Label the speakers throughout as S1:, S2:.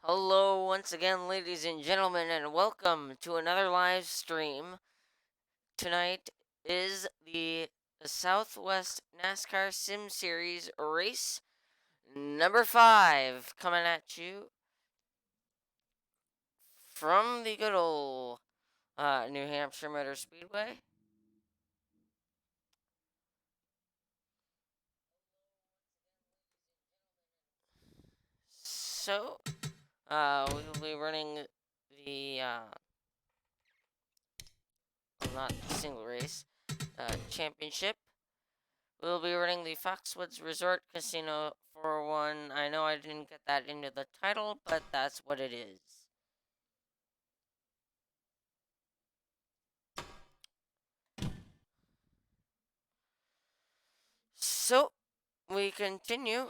S1: Hello, once again, ladies and gentlemen, and welcome to another live stream. Tonight is the Southwest NASCAR Sim Series race number 5 coming at you from the good old New Hampshire Motor Speedway. So, we will be running the, well, not the single race, championship. We'll be running the Foxwoods Resort Casino 401. I know I didn't get that into the title, but that's what it is. So, we continue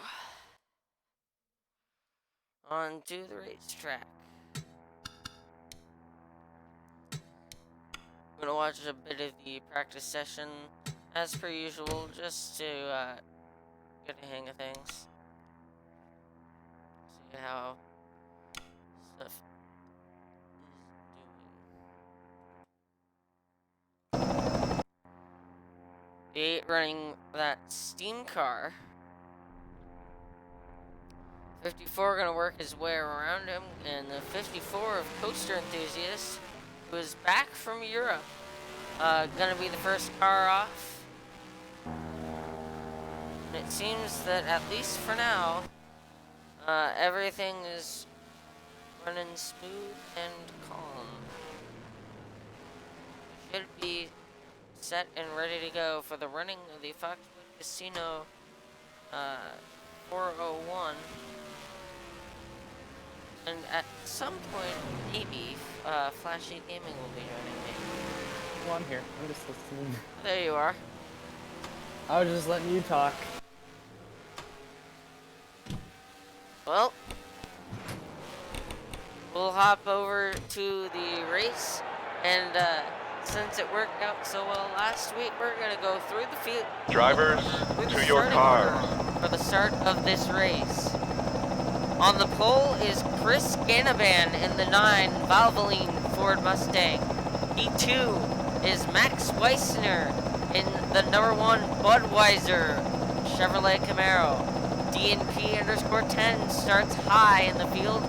S1: on to the racetrack. I'm gonna watch a bit of the practice session as per usual, just to get a hang of things. See how stuff is doing. The 8 running that steam car. 54 gonna work his way around him, and the 54 of Coaster Enthusiast, who is back from Europe, gonna be the first car off. And it seems that at least for now, everything is running smooth and calm. Should be set and ready to go for the running of the Foxwood Casino 401. And at some point, maybe, Flashy Gaming will be joining me.
S2: Well, I'm here. I'm just listening.
S1: There you are.
S2: I was just letting you talk.
S1: Well, we'll hop over to the race, and since it worked out so well last week, we're gonna go through the field.
S3: Drivers, to your cars.
S1: For the start of this race. On the pole is Chris Ganaban in the 9 Valvoline Ford Mustang. P2 is Max Weissner in the number 1 Budweiser Chevrolet Camaro. DNP_10 starts high in the field,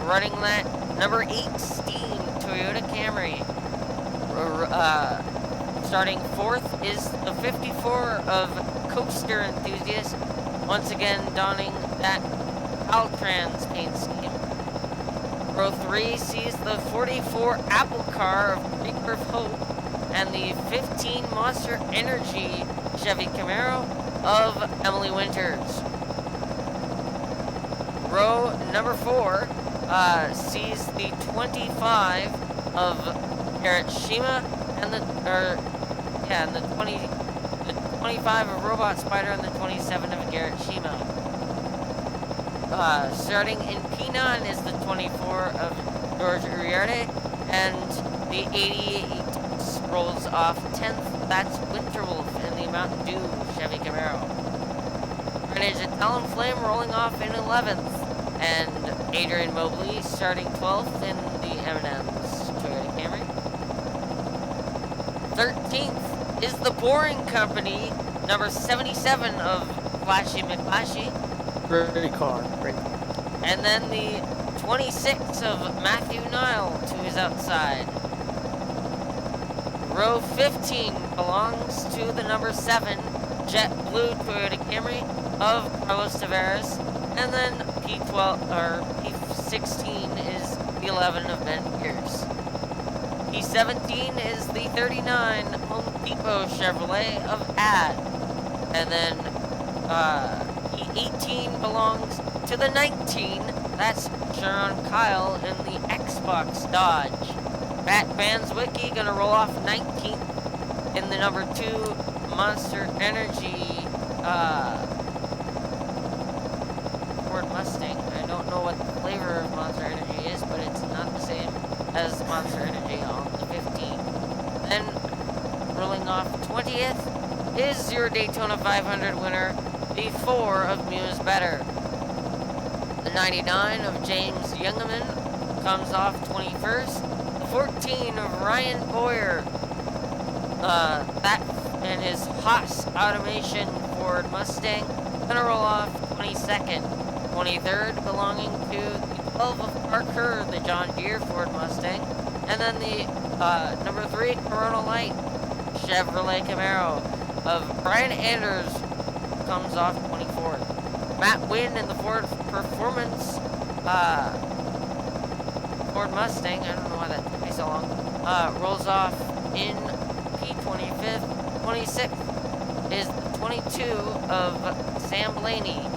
S1: running that number 8 Steam Toyota Camry. Starting 4th is the 54 of Coaster Enthusiast, once again donning that Caltrans paint scheme. Row 3 sees the 44 Apple car of Reaper of Hope and the 15 Monster Energy Chevy Camaro of Emily Winters. Row number 4 sees the 25 of Garrett Shima and the 25 of Robot Spider and the 27 of Garrett Shima. Starting in P9 is the 24 of George Uriarte, and the 88 rolls off 10th. That's Winterwolf in the Mountain Dew Chevy Camaro. Renage Talonflame rolling off in 11th, and Adrian Mobley starting 12th in the M&M's Toyota Camry. 13th is the Boring Company, number 77 of Flashy McFlashy.
S2: Great car. Great car.
S1: And then the 26 of Matthew Nile to his outside. Row 15 belongs to the number 7 Jet Blue Toyota Camry of Carlos Tavares. And then P12 or P16 is the 11 of Ben Pierce. P17 is the 39 Home Depot Chevrolet of Ad. And then P18 belongs to the 19. That's Sharon Kyle in the Xbox Dodge. Matt Vanswicki gonna roll off 19th in the number 2 Monster Energy Ford Mustang. I don't know what the flavor of Monster Energy is, but it's not the same as Monster Energy on the 15. Then rolling off 20th is your Daytona 500 winner, the 4 of Muse Better. The 99 of James Youngerman comes off 21st. The 14 of Ryan Boyer, that and his Haas Automation Ford Mustang, gonna roll off 22nd. 23rd belonging to the 12 of Parker, the John Deere Ford Mustang, and then the number 3 Corona Light Chevrolet Camaro of Brian Anders comes off 24th. Matt Wynn in the Ford Performance Ford Mustang, I don't know why that took me so long, rolls off in P25th. 26th is the 22 of Sam Blaney,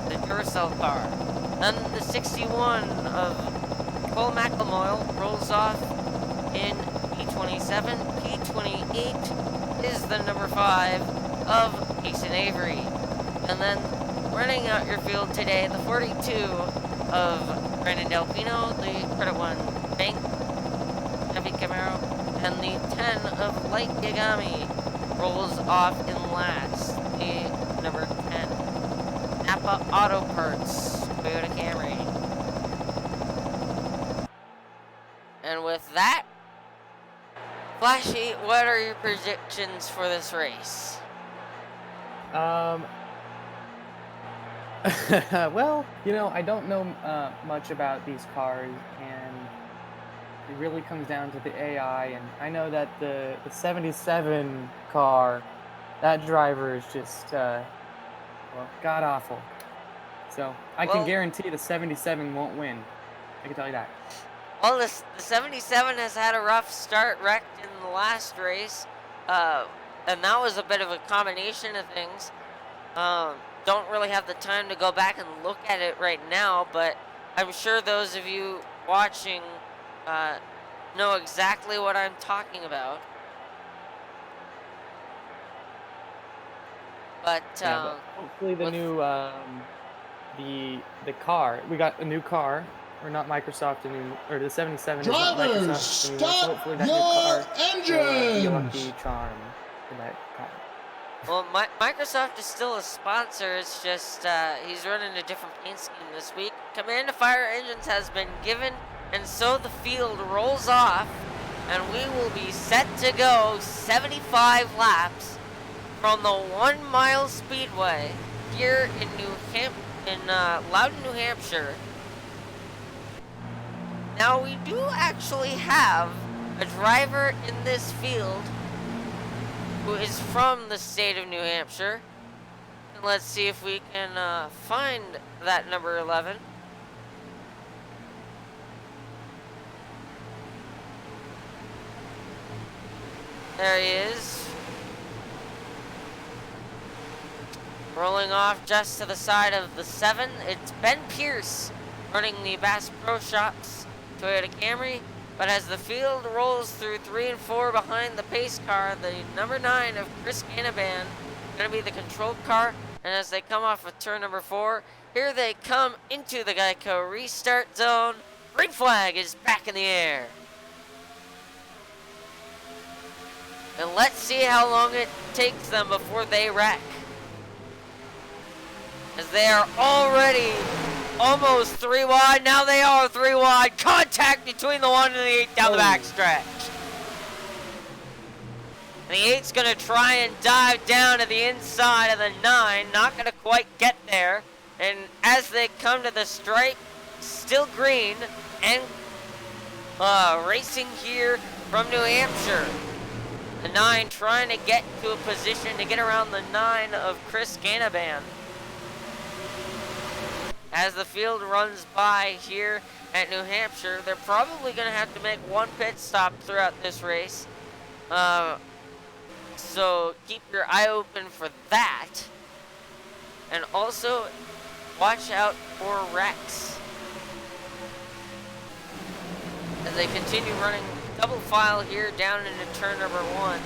S1: the Duracell car. Then the 61 of Cole McLemoyle rolls off in P27. P28 is the number 5 of Jason Avery. And then running out your field today, the 42 of Brandon Delpino, the Credit One Bank Chevy Camaro, and the 10 of Light Yagami rolls off in last, the number 10 Napa Auto Parts Toyota Camry. And with that, Flashy, what are your predictions for this race?
S2: Well, you know, I don't know much about these cars, and it really comes down to the AI, and I know that the 77 car, that driver is just, well, god-awful. So, I can guarantee the 77 won't win. I can tell you that.
S1: Well, the 77 has had a rough start, wrecked in the last race, and that was a bit of a combination of things. Don't really have the time to go back and look at it right now, but I'm sure those of you watching know exactly what I'm talking about. But,
S2: but hopefully the new the car, we got a new car, or not Microsoft, or the 77 is not Microsoft anymore, so hopefully that new car will be a lucky charm for that car.
S1: Well, Microsoft is still a sponsor. It's just he's running a different paint scheme this week. Command to fire engines has been given, and so the field rolls off, and we will be set to go 75 laps from the 1 mile speedway here in Loudon, New Hampshire. Now we do actually have a driver in this field who is from the state of New Hampshire. And let's see if we can find that number 11. There he is. Rolling off just to the side of the 7. It's Ben Pierce running the Bass Pro Shops Toyota Camry. But as the field rolls through 3 and 4 behind the pace car, the number 9 of Chris Canavan going to be the controlled car. And as they come off of turn number 4, here they come into the Geico restart zone. Green flag is back in the air. And let's see how long it takes them before they wreck, as they are already almost 3 wide. Now they are 3 wide. Contact between the 1 and the 8 down the backstretch. And the 8's going to try and dive down to the inside of the 9. Not going to quite get there. And as they come to the stripe, still green, and racing here from New Hampshire. The 9 trying to get to a position to get around the 9 of Chris Canavan. As the field runs by here at New Hampshire, they're probably going to have to make one pit stop throughout this race. So keep your eye open for that. And also watch out for wrecks as they continue running double file here down into turn number 1.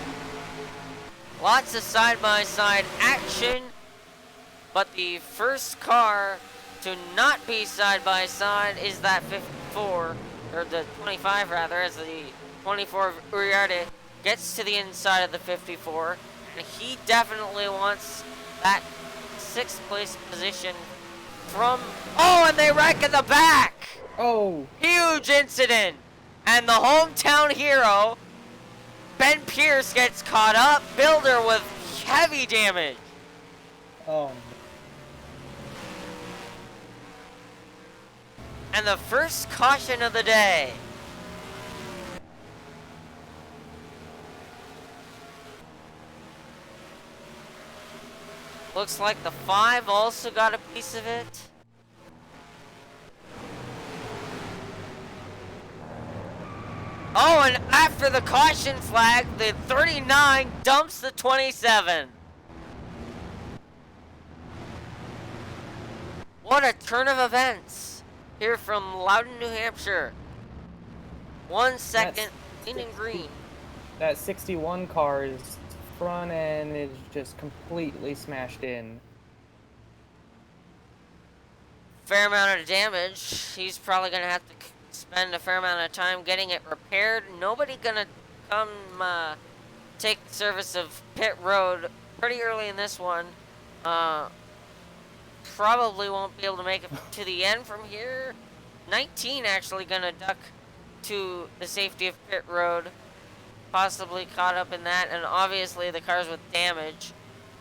S1: Lots of side-by-side action, but the first car to not be side-by-side is that 54, or the 25 rather, as the 24 of Uriarte gets to the inside of the 54, and he definitely wants that 6th place position from... Oh, and they wreck in the back!
S2: Oh!
S1: Huge incident! And the hometown hero, Ben Pierce, gets caught up. Builder with heavy damage.
S2: Oh.
S1: And the first caution of the day. Looks like the 5 also got a piece of it. Oh, and after the caution flag, the 39 dumps the 27. What a turn of events here from Loudon, New Hampshire. 1 second, clean and green.
S2: That 61 car's front end is just completely smashed in.
S1: Fair amount of damage. He's probably gonna have to spend a fair amount of time getting it repaired. Nobody gonna come take service of pit road pretty early in this one. Probably won't be able to make it to the end from here. 19 actually gonna duck to the safety of pit road, possibly caught up in that, and obviously the cars with damage,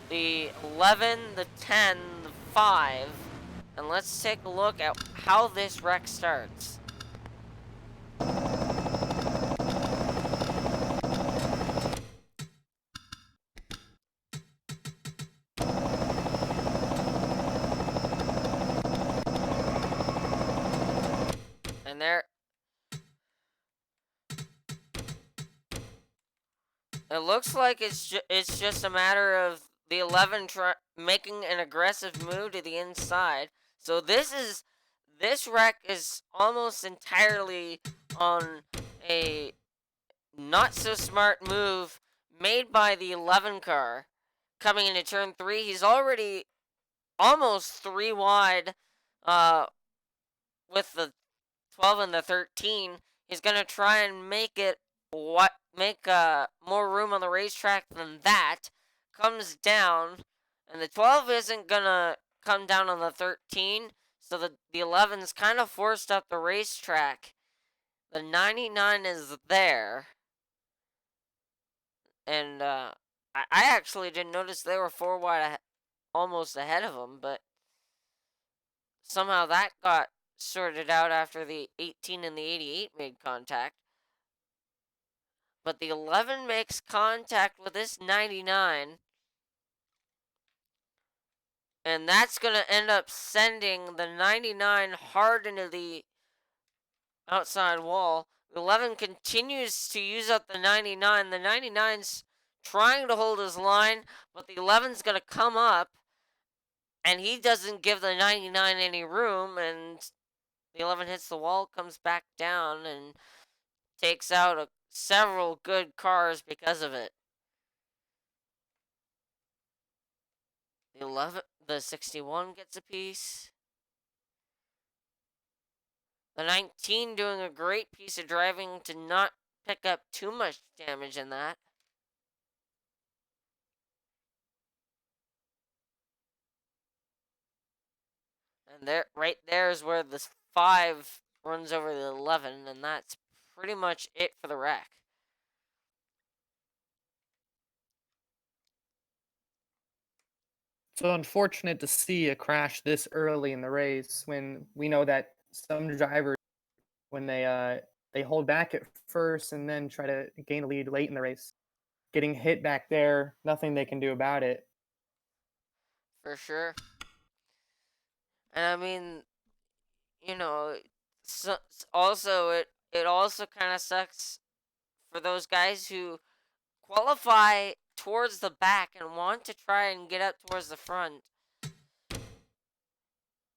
S1: the 11, the 10, the 5, and let's take a look at how this wreck starts. And there, it looks like it's just a matter of the 11 making an aggressive move to the inside. So this wreck is almost entirely on a not so smart move made by the 11 car. Coming into turn 3, he's already almost 3 wide with the 12 and the 13. He's gonna try and make more room on the racetrack than that. Comes down, and the 12 isn't gonna come down on the 13, so the 11's kind of forced up the racetrack. The 99 is there, and I actually didn't notice they were 4 wide almost ahead of him, but somehow that got sorted out after the 18 and the 88 made contact. But the 11 makes contact with this 99. And that's going to end up sending the 99 hard into the outside wall. The 11 continues to use up the 99. The 99's trying to hold his line, but the 11's going to come up, and he doesn't give the 99 any room, and the 11 hits the wall, comes back down, and takes out several good cars because of it. The 61 gets a piece. The 19 doing a great piece of driving to not pick up too much damage in that. And right there is where the 5 runs over the 11, and that's pretty much it for the wreck.
S2: So unfortunate to see a crash this early in the race when we know that some drivers, when they hold back at first and then try to gain a lead late in the race, getting hit back there, nothing they can do about it.
S1: For sure. And I mean, you know, also it also kind of sucks for those guys who qualify towards the back and want to try and get up towards the front.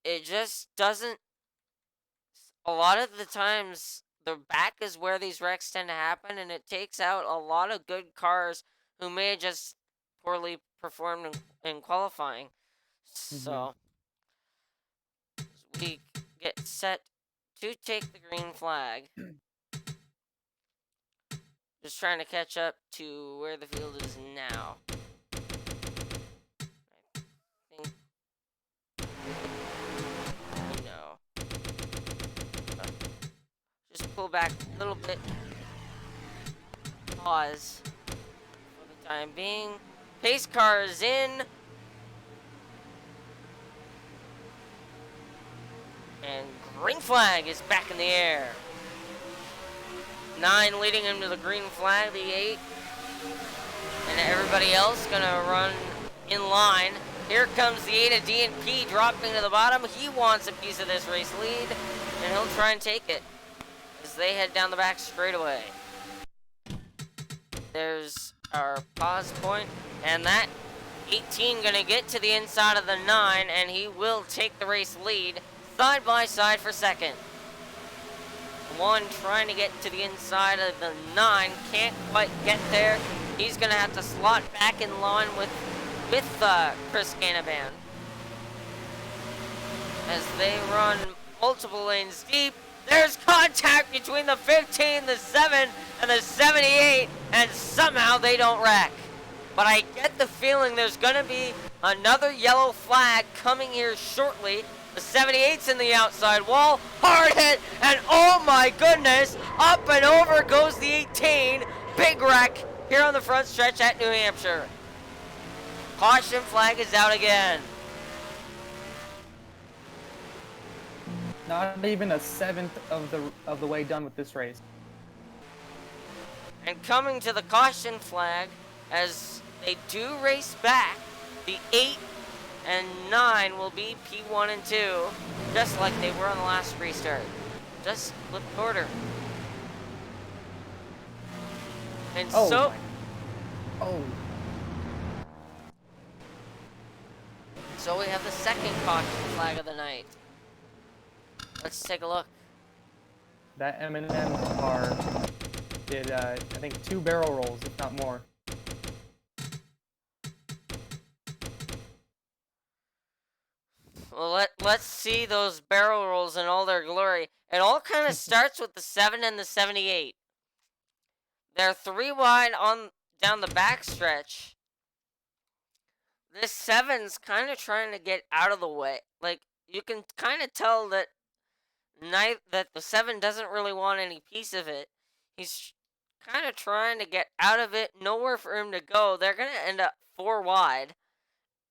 S1: It just doesn't. A lot of the times, the back is where these wrecks tend to happen, and it takes out a lot of good cars who may have just poorly performed in qualifying. So, we get set to take the green flag. Just trying to catch up to where the field is now. I think back a little bit. Pause for the time being. Pace car is in. And green flag is back in the air. 9 leading him to the green flag, the 8. And everybody else gonna run in line. Here comes the 8 of D&P dropping to the bottom. He wants a piece of this race lead, and he'll try and take it as they head down the back straightaway. There's our pause point, and that 18 gonna get to the inside of the 9, and he will take the race lead side by side for second. 1 trying to get to the inside of the 9, can't quite get there. He's gonna have to slot back in line with Chris Canavan as they run multiple lanes deep. There's contact between the 15, the 7, and the 78, and somehow they don't wreck. But I get the feeling there's gonna be another yellow flag coming here shortly. The 78's in the outside wall, hard hit, and oh my goodness, up and over goes the 18. Big wreck here on the front stretch at New Hampshire. Caution flag is out again.
S2: Not even a seventh of the way done with this race.
S1: And coming to the caution flag as they do race back, the 8 and 9 will be P1 and 2, just like they were on the last restart. Just flip order. And
S2: Oh.
S1: So we have the second caution flag of the night. Let's take a look.
S2: That M&M car did, I think, 2 barrel rolls, if not more.
S1: Well, let's see those barrel rolls in all their glory. It all kind of starts with the 7 and the 78. They're 3 wide on down the backstretch. This 7's kind of trying to get out of the way. Like, you can kind of tell that that the 7 doesn't really want any piece of it. He's kind of trying to get out of it. Nowhere for him to go. They're going to end up 4 wide.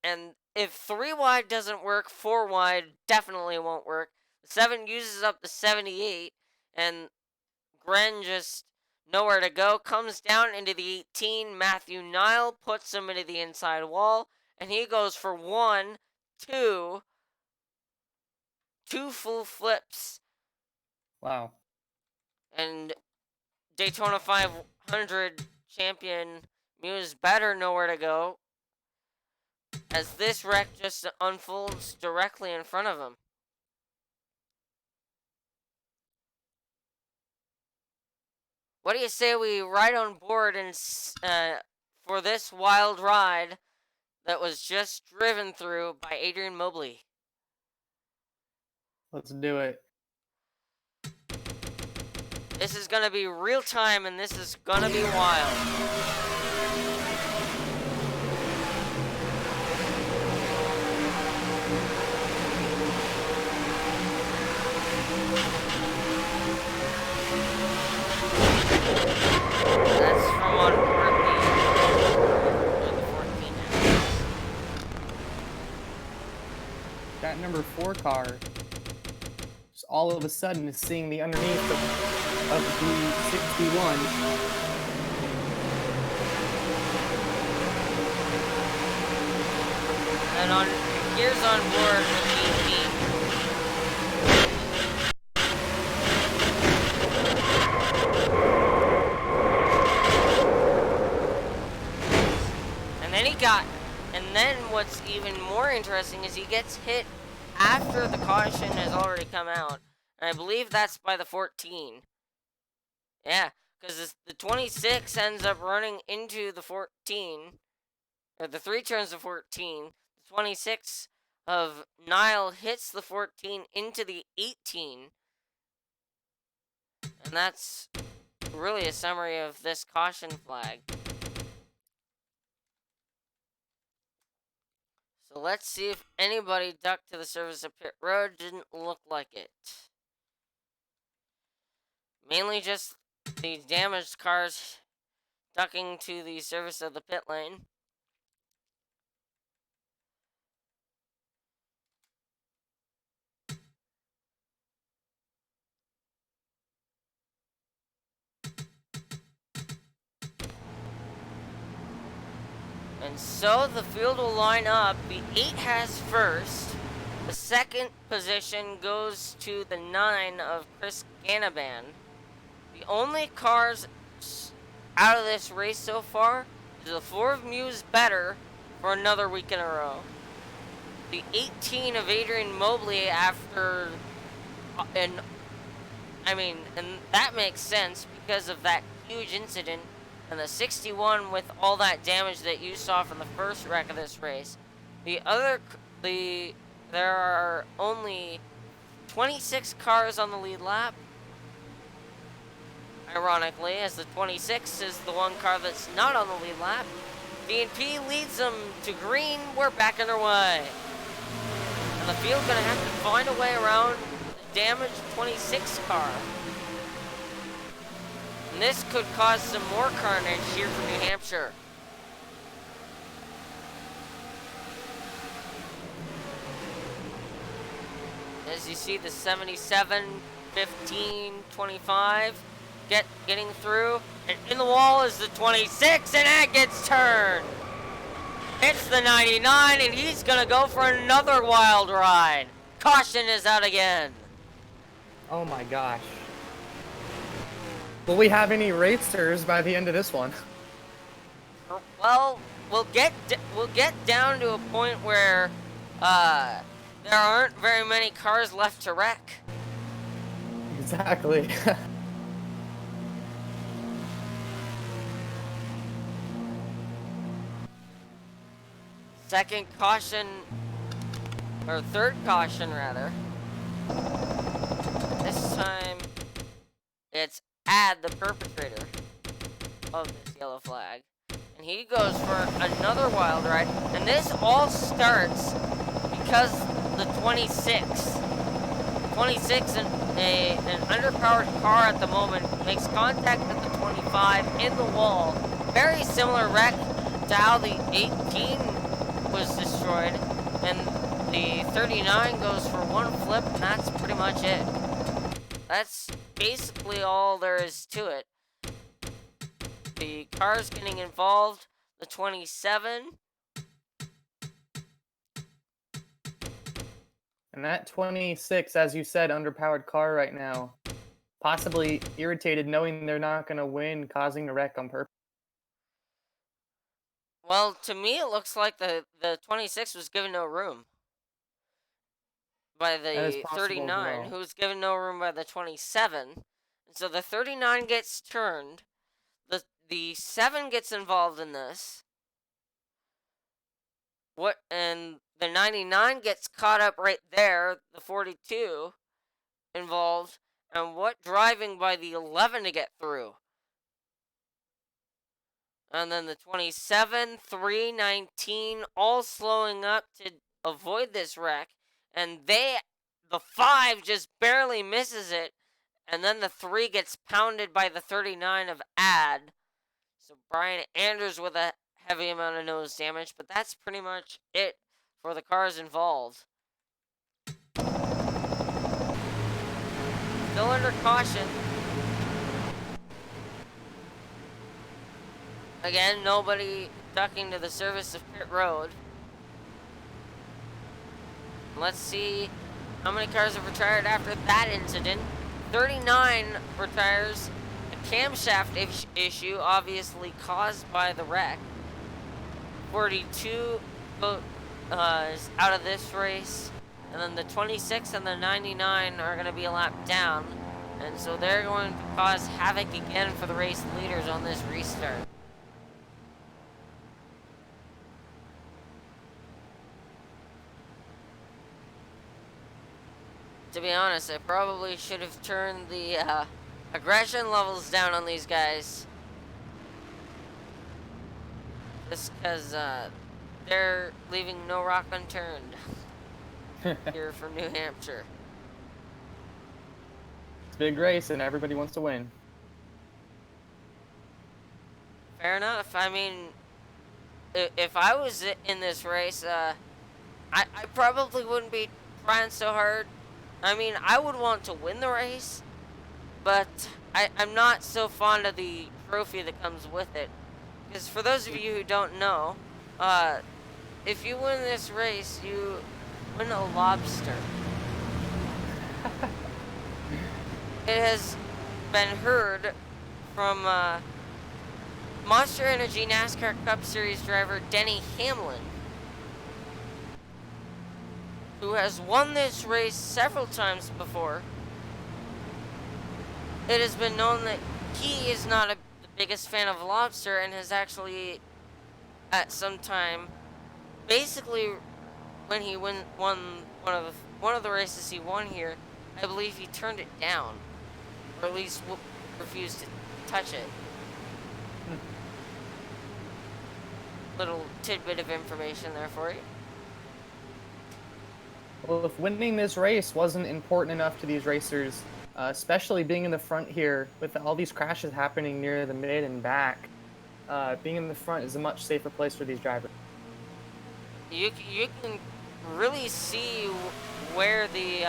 S1: And if 3 wide doesn't work, 4 wide definitely won't work. The 7 uses up the 78. And Gren just nowhere to go. Comes down into the 18. Matthew Nile puts him into the inside wall. And he goes for 1, 2 full flips.
S2: Wow.
S1: And Daytona 500 champion Muse better nowhere to go, as this wreck just unfolds directly in front of him. What do you say we ride on board and for this wild ride that was just driven through by Adrian Mobley?
S2: Let's do it.
S1: This is gonna be real time, and this is gonna be wild. That's from on board the 14 now.
S2: That number 4 car, just all of a sudden, is seeing the underneath of the 61.
S1: And on gears on board with the and then what's even more interesting is he gets hit after the caution has already come out. And I believe that's by the 14. Yeah, because the 26 ends up running into the 14, or the 3 turns to 14. The 26 of Nile hits the 14 into the 18. And that's really a summary of this caution flag. So let's see if anybody ducked to the surface of pit road. Didn't look like it. Mainly just the damaged cars ducking to the surface of the pit lane. And so the field will line up. The 8 has first. The second position goes to the 9 of Chris Ganaban. The only cars out of this race so far is the 4 of Muse Better for another week in a row. The 18 of Adrian Mobley after, and that makes sense because of that huge incident, and the 61 with all that damage that you saw from the first wreck of this race. There are only 26 cars on the lead lap. Ironically, as the 26 is the one car that's not on the lead lap. D&P leads them to green. We're back underway. And the field's gonna have to find a way around the damaged 26 car. And this could cause some more carnage here for New Hampshire. As you see, the 77, 15, 25 getting through, and in the wall is the 26, and that gets turned. It's the 99, and he's gonna go for another wild ride. Caution is out again.
S2: Oh my gosh. Will we have any racers by the end of this one?
S1: Well, we'll get down to a point where there aren't very many cars left to wreck.
S2: Exactly.
S1: Second caution, or third caution rather. This time, it's Ad, the perpetrator of this yellow flag. And he goes for another wild ride. And this all starts because the 26, an underpowered car at the moment, makes contact with the 25 in the wall. Very similar wreck to how the 18 was destroyed. And the 39 goes for one flip, and that's pretty much it. That's basically all there is to it. The cars getting involved, the 27.
S2: And that 26, as you said, underpowered car right now, possibly irritated knowing they're not going to win, causing a wreck on purpose.
S1: Well, to me, it looks like the 26 was given no room by the 39,
S2: well.
S1: who was given no room by the 27. And so the 39 gets turned. The 7 gets involved in this. And the 99 gets caught up right there, the 42 involved. And what driving by the 11 to get through? And then the 27, 3, 19, all slowing up to avoid this wreck. And the 5 just barely misses it. And then the 3 gets pounded by the 39 of Ad. So Brian Andrews with a heavy amount of nose damage. But that's pretty much it for the cars involved. Still under caution. Again, nobody ducking to the surface of pit road. Let's see how many cars have retired after that incident. 39 retires. A camshaft issue, obviously caused by the wreck. 42 is out of this race. And then the 26 and the 99 are going to be a lap down. And so they're going to cause havoc again for the race leaders on this restart. To be honest, I probably should have turned the aggression levels down on these guys. Just because they're leaving no rock unturned here for New Hampshire.
S2: a big race and everybody wants to win.
S1: Fair enough. I mean, if I was in this race, I probably wouldn't be trying so hard. I mean, I would want to win the race, but I'm not so fond of the trophy that comes with it. Because for those of you who don't know, if you win this race, you win a lobster. It has been heard from Monster Energy NASCAR Cup Series driver Denny Hamlin, who has won this race several times before. It has been known that he is not the biggest fan of lobster and has actually, at some time, basically when he won one of the races he won here, I believe he turned it down, or at least refused to touch it. Little tidbit of information there for you.
S2: Well, if winning this race wasn't important enough to these racers, especially being in the front here with all these crashes happening near the mid and back, being in the front is a much safer place for these drivers.
S1: You can really see where the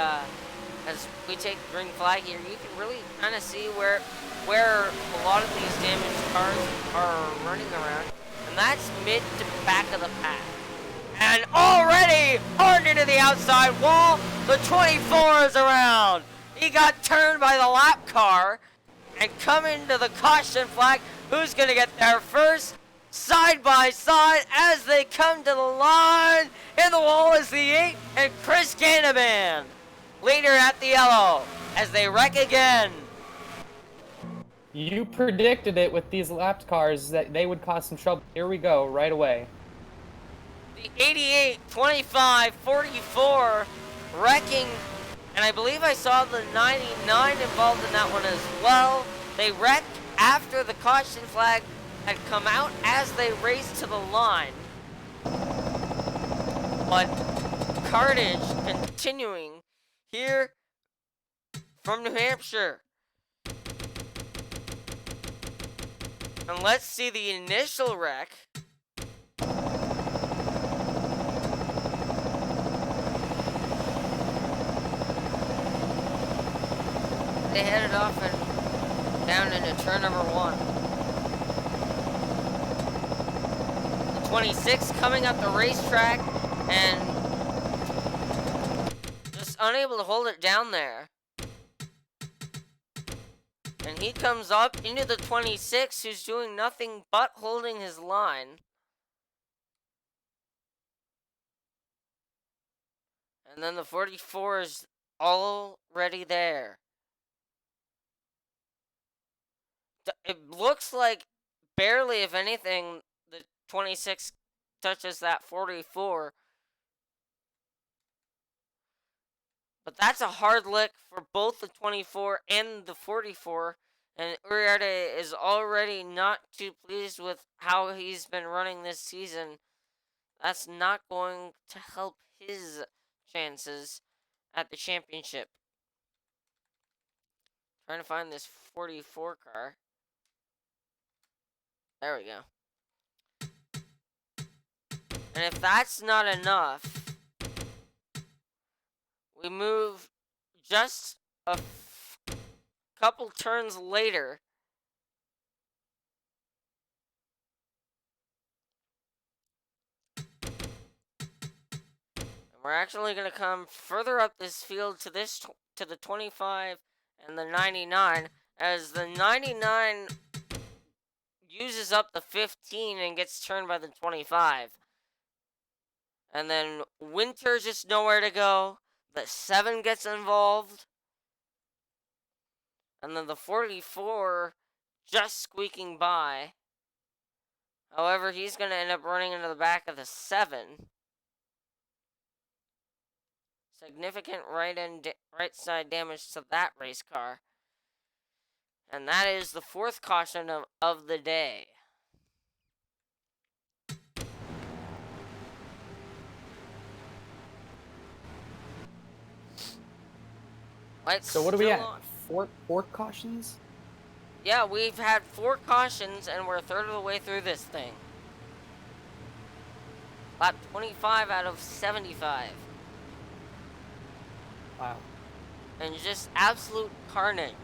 S1: as we take the green flag here, you can really kind of see where a lot of these damaged cars are running around, and that's mid to back of the pack. And already hard into the outside wall, the 24 is around. He got turned by the lap car and coming to the caution flag. Who's gonna get there first? Side by side as they come to the line. In the wall is the 8 and Chris Gannaman. Leader at the yellow as they wreck again.
S2: You predicted it with these lapped cars that they would cause some trouble. Here we go, right away.
S1: The 88, 25, 44 wrecking, and I believe I saw the 99 involved in that one as well. They wrecked after the caution flag had come out as they raced to the line. But carnage continuing here from New Hampshire. And let's see the initial wreck. They headed off and down into turn number 1. The 26 coming up the racetrack and just unable to hold it down there. And he comes up into the 26, who's doing nothing but holding his line. And then the 44 is already there. It looks like barely, if anything, the 26 touches that 44. But that's a hard lick for both the 24 and the 44. And Uriarte is already not too pleased with how he's been running this season. That's not going to help his chances at the championship. Trying to find this 44 car. There we go. And if that's not enough, we move just a couple turns later. And we're actually going to come further up this field to the 25 and the 99, as the 99 uses up the 15 and gets turned by the 25. And then Winter's just nowhere to go. The 7 gets involved. And then the 44 just squeaking by. However, he's going to end up running into the back of the 7. Significant right side damage to that race car. And that is the 4th caution of the day.
S2: So what are we at? four cautions?
S1: Yeah, we've had 4 cautions, and we're a third of the way through this thing. Lap 25 out of 75.
S2: Wow.
S1: And just absolute carnage.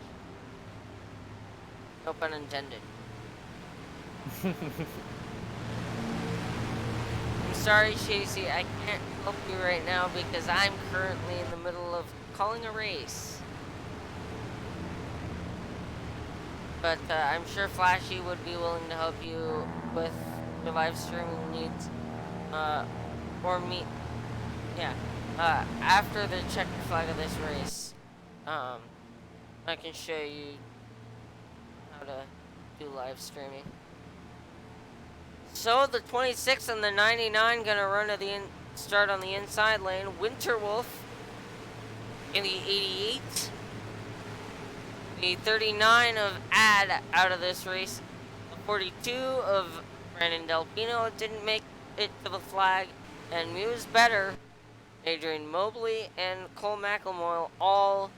S1: No pun intended. I'm sorry, Chasey, I can't help you right now because I'm currently in the middle of calling a race. But I'm sure Flashy would be willing to help you with your live streaming needs. Or me. Yeah. After the checker flag of this race, I can show you how to do live streaming. So the 26 and the 99 gonna run to the start on the inside lane. Winterwolf in the 88. The 39 of Ad out of this race. The 42 of Brandon Delpino didn't make it to the flag. And Muse Better, Adrian Mobley, and Cole McElmoyle all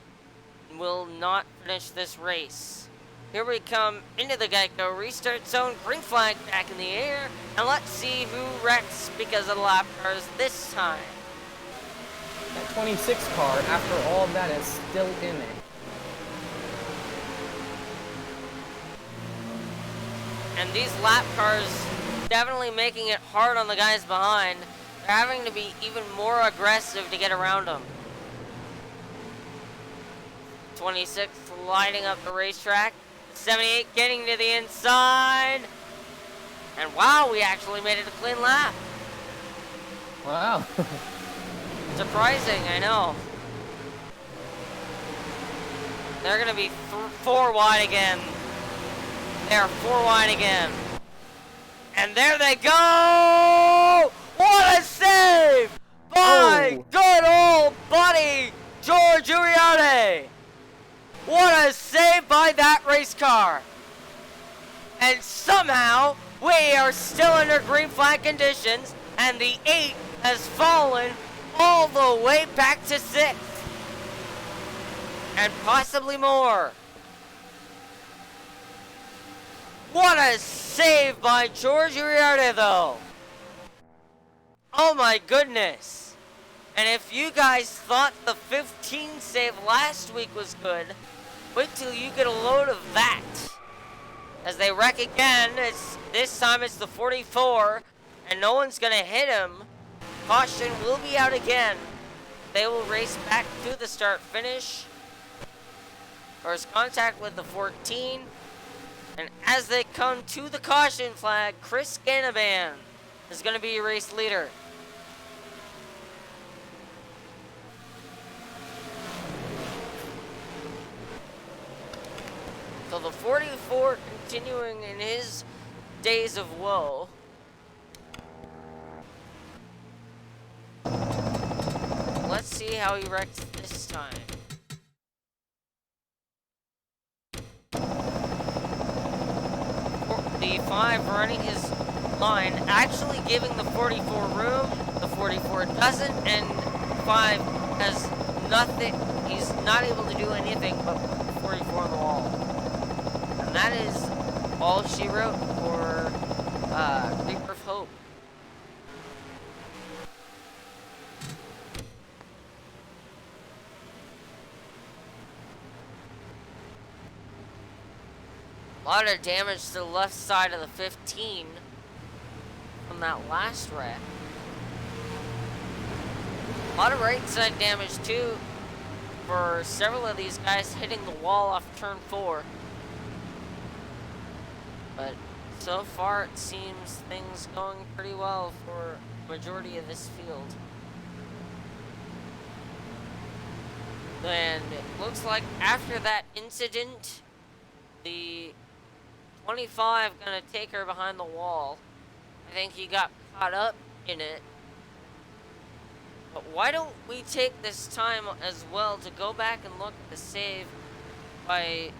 S1: will not finish this race. Here we come into the Geico restart zone. Green flag back in the air. And let's see who wrecks because of the lap cars this time.
S2: That 26 car, after all of that, is still in it.
S1: And these lap cars definitely making it hard on the guys behind. They're having to be even more aggressive to get around them. 26 lighting up the racetrack. 78 getting to the inside. And wow, we actually made it a clean lap.
S2: Wow.
S1: Surprising, I know. They're going to be 4 wide again. They're 4 wide again. And there they go! What a save by good old buddy George Uriarte! What a save by that race car! And somehow we are still under green flag conditions, and the 8 has fallen all the way back to 6th. And possibly more. What a save by George Uriarte, though. Oh my goodness. And if you guys thought the 15 save last week was good, wait till you get a load of that. As they wreck again, this time it's the 44, and no one's gonna hit him. Caution will be out again. They will race back to the start finish. First contact with the 14. And as they come to the caution flag, Chris Ganaban is going to be your race leader. So the 44 continuing in his days of woe. Let's see how he wrecks this time. The 5 running his line, actually giving the 44 room. The 44 doesn't, and 5 has nothing. He's not able to do anything but 44 on the wall. And that is all she wrote for Reaper of Hope. A lot of damage to the left side of the 15 from that last wreck. A lot of right side damage too for several of these guys hitting the wall off turn 4. But so far it seems things going pretty well for the majority of this field. And it looks like after that incident, the 25 gonna take her behind the wall. I think he got caught up in it. But why don't we take this time as well to go back and look at the save by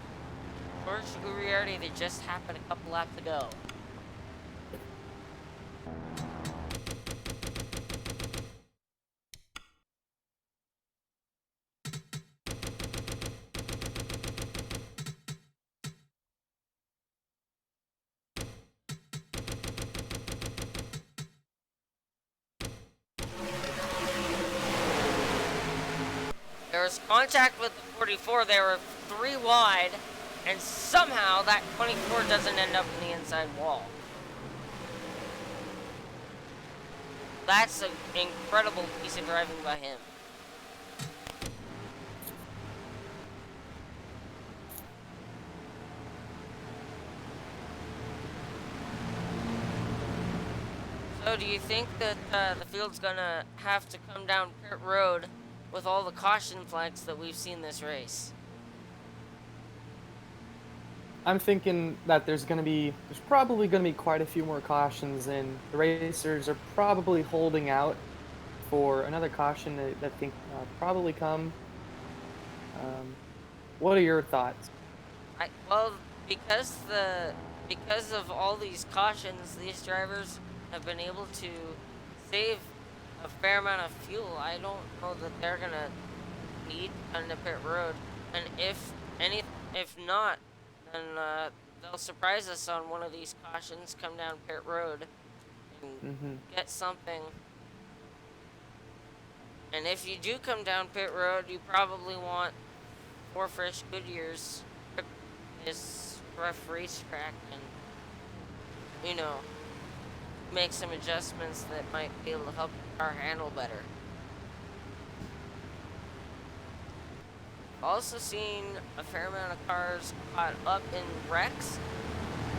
S1: George Uriarte that just happened a couple laps ago. was contact with the 44. They were 3 wide, and somehow that 24 doesn't end up in the inside wall. That's an incredible piece of driving by him. So do you think that the field's gonna have to come down pit road with all the caution flags that we've seen this race?
S2: I'm thinking that there's probably gonna be quite a few more cautions, and the racers are probably holding out for another caution that think probably come. What are your thoughts?
S1: Well, because of all these cautions, these drivers have been able to save a fair amount of fuel. I don't know that they're gonna need on the pit road, and if not, then they'll surprise us on one of these cautions, come down pit road and get something. And if you do come down pit road, you probably want 4 fresh Goodyears this rough racetrack, and make some adjustments that might be able to help the car handle better. Also seen a fair amount of cars caught up in wrecks,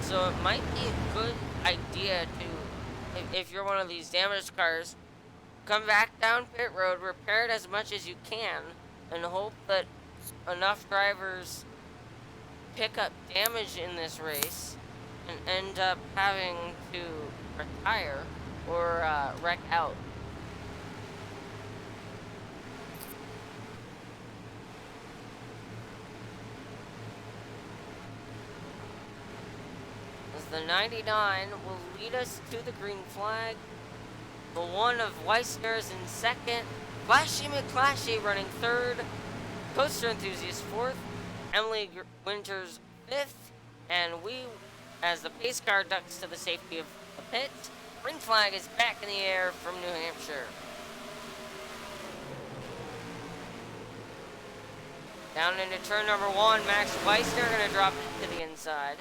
S1: so it might be a good idea to, if you're one of these damaged cars, come back down pit road, repair it as much as you can, and hope that enough drivers pick up damage in this race and end up having to retire or wreck out. As the 99 will lead us to the green flag. The one of Weissner is in second. Flashy McClashy running third. Coaster Enthusiast fourth. Emily Winters fifth. And we, as the pace car ducks to the safety of the pit, green flag is back in the air from New Hampshire. Down into turn number 1, Max Weissner gonna drop it to the inside.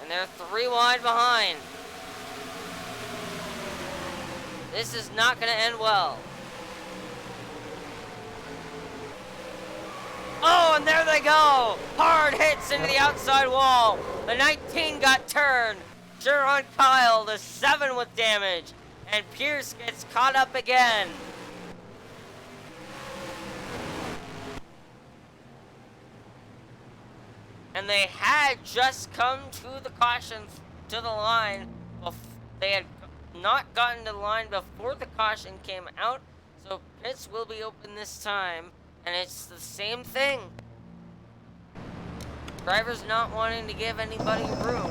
S1: And they're 3 wide behind. This is not gonna end well. Oh, and there they go! Hard hits into the outside wall. The 19 got turned. Sure on Kyle, the 7 with damage. And Pierce gets caught up again. And they had just come to the caution to the line. They had not gotten to the line before the caution came out. So pits will be open this time. And it's the same thing. Drivers not wanting to give anybody room.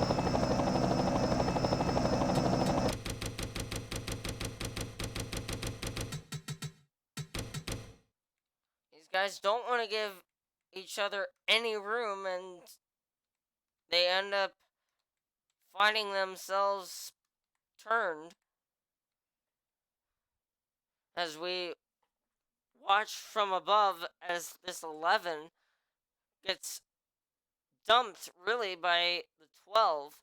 S1: These guys don't want to give each other any room, and they end up finding themselves turned. As we watch from above as this 11 gets dumped really by the 12.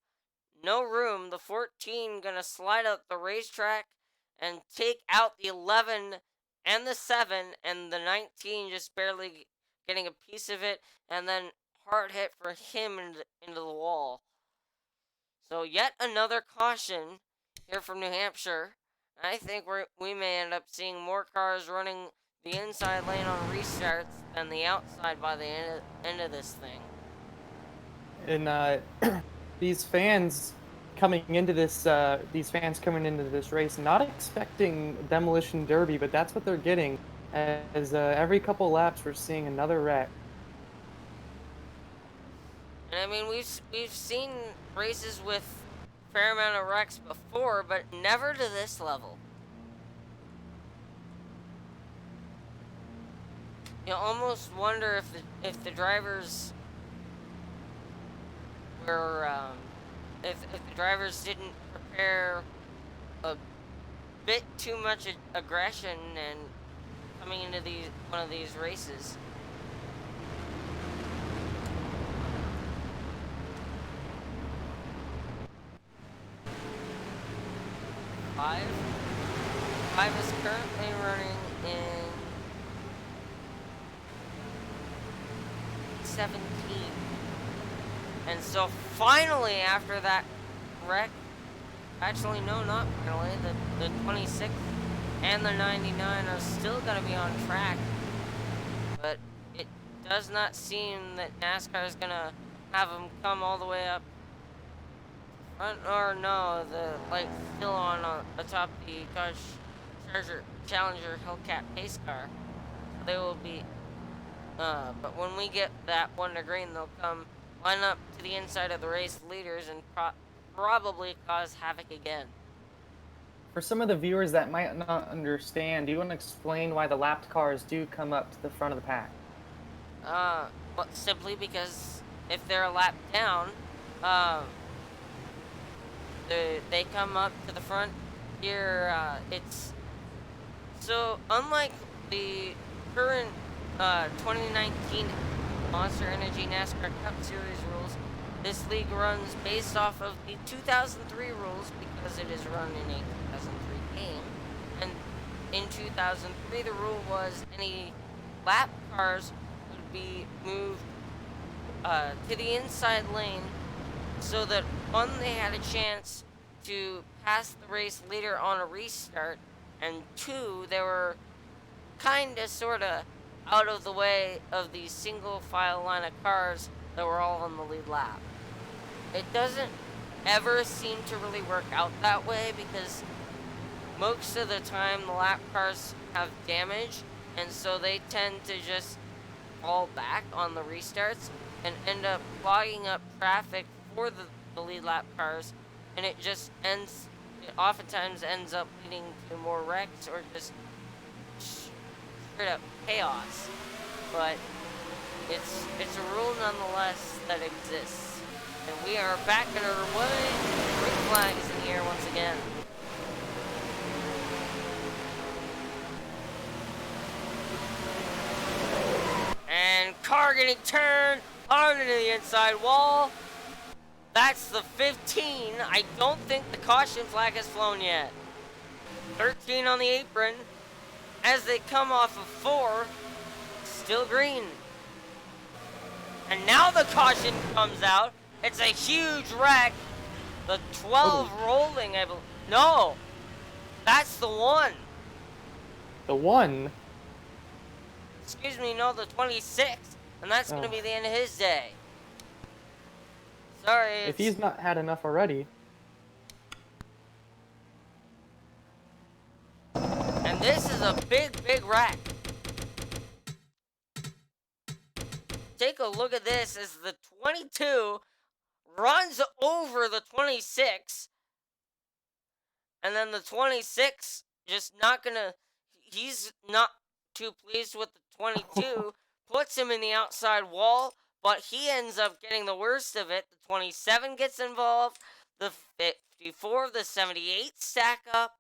S1: No room. The 14 gonna slide up the racetrack and take out the 11 and the 7, and the 19 just barely getting a piece of it, and then hard hit for him into the wall. So yet another caution here from New Hampshire. I think we may end up seeing more cars running the inside lane on restarts than the outside by the end of this thing.
S2: And these fans coming into this race, not expecting Demolition Derby, but that's what they're getting. As every couple laps, we're seeing another wreck.
S1: And I mean, we've seen races with a fair amount of wrecks before, but never to this level. You almost wonder if the drivers were if the drivers didn't prepare a bit too much aggression and coming into one of these races. Five is currently running in 17. And so finally, after that wreck, actually no, not finally, the 26 and the 99 are still going to be on track. But it does not seem that NASCAR is going to have them come all the way up front, or no, the like still on atop the Dodge Challenger Hellcat pace car. They will be, but when we get that one to green, they'll come line up to the inside of the race leaders and probably cause havoc again.
S2: For some of the viewers that might not understand, do you want to explain why the lapped cars do come up to the front of the pack?
S1: Well, simply because if they're a lap down, they come up to the front here. It's so unlike the current 2019 Monster Energy NASCAR Cup Series rules, this league runs based off of the 2003 rules because it is run in a 2003 game. And in 2003, the rule was any lap cars would be moved to the inside lane so that one, they had a chance to pass the race leader on a restart, and two, they were kinda sorta out of the way of the single file line of cars that were all on the lead lap. It doesn't ever seem to really work out that way because most of the time the lap cars have damage, and so they tend to just fall back on the restarts and end up clogging up traffic for the lead lap cars, and it oftentimes ends up leading to more wrecks or just straight up chaos. But it's a rule nonetheless that exists. And we are back in our way. Green flags in the air once again. And car getting turned hard into the inside wall. That's the 15. I don't think the caution flag has flown yet. 13 on the apron. As they come off of 4, still green. And now the caution comes out. It's a huge wreck. The 12 rolling, I believe. No, that's the 1.
S2: The 1?
S1: Excuse me, no, the 26. And that's going to be the end of his day. Sorry.
S2: If he's not had enough already.
S1: And this is a big, big wreck. Take a look at this as the 22 runs over the 26. And then the 26 just not gonna, he's not too pleased with the 22, puts him in the outside wall, but he ends up getting the worst of it. The 27 gets involved, the 54 of the 78 stack up,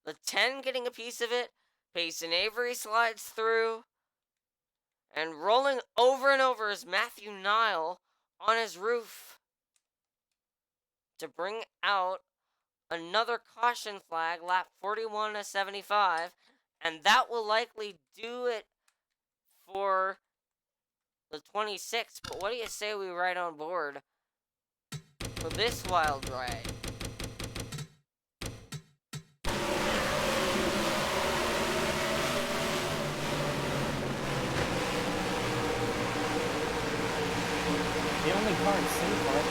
S1: the 10 getting a piece of it, Payson Avery slides through, and rolling over and over is Matthew Nile on his roof to bring out another caution flag, lap 41 to 75, and that will likely do it for the 26. But what do you say we ride on board for this wild ride?
S2: The only car in sync for it.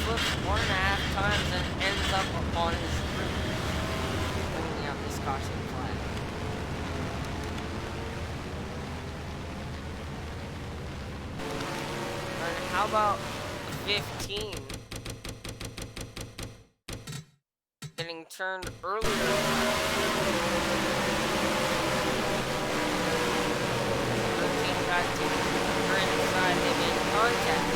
S1: Flips 1.5 times and ends up on his roof, bringing out this caution flag. And how about 15? Getting turned earlier. 13 got to her inside, they made contact.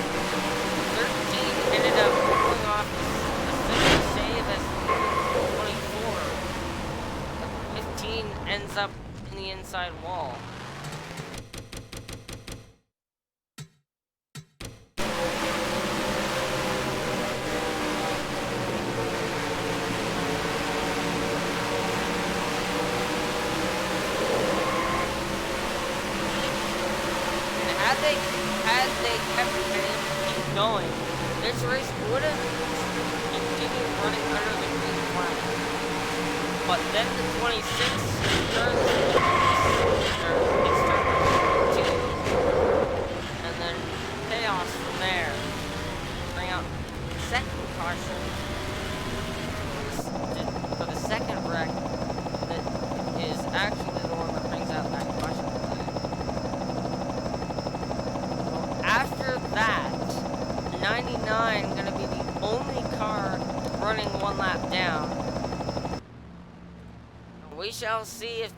S1: up in the inside wall. Had they kept keep going, this race would have continued running under the green flag. But then the 26 turns into 2, and then chaos from there. Bring out the second caution for the second wreck that is actually the one that brings out that caution. After that, 99 gonna be the only car running one lap down. We shall see if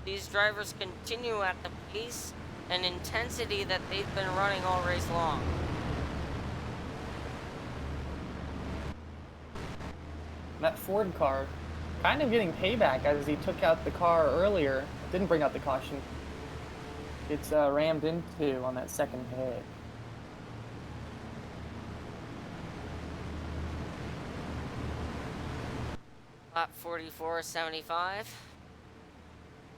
S1: these drivers continue at the pace and intensity that they've been running all race long.
S2: That Ford car, kind of getting payback as he took out the car earlier. Didn't bring out the caution. It's rammed into on that second hit.
S1: Lap 44.75.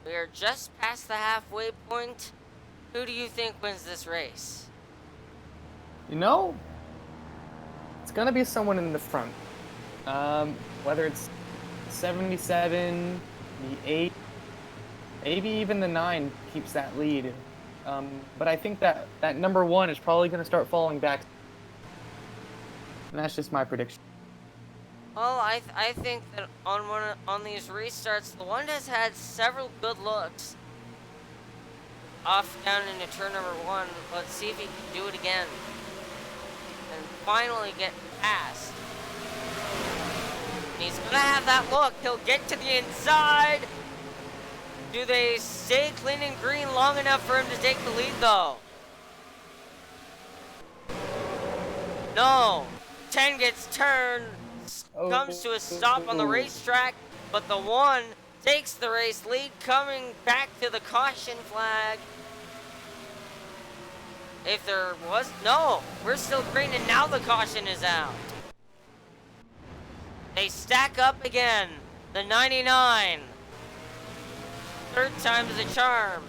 S1: We are just past the halfway point. Who do you think wins this race?
S2: You know, it's gonna be someone in the front. Whether it's 77, the 8, maybe even the 9 keeps that lead. But I think that number 1 is probably going to start falling back. And that's just my prediction.
S1: Well, I think that on these restarts, the one has had several good looks. Off down into turn number 1. Let's see if he can do it again. And finally get past. And he's going to have that look. He'll get to the inside. Do they stay clean and green long enough for him to take the lead, though? No. 10 gets turned, comes to a stop on the racetrack, but the 1 takes the race lead, coming back to the caution flag. If there was... No, we're still green, and now the caution is out. They stack up again. The 99. Third time's the charm.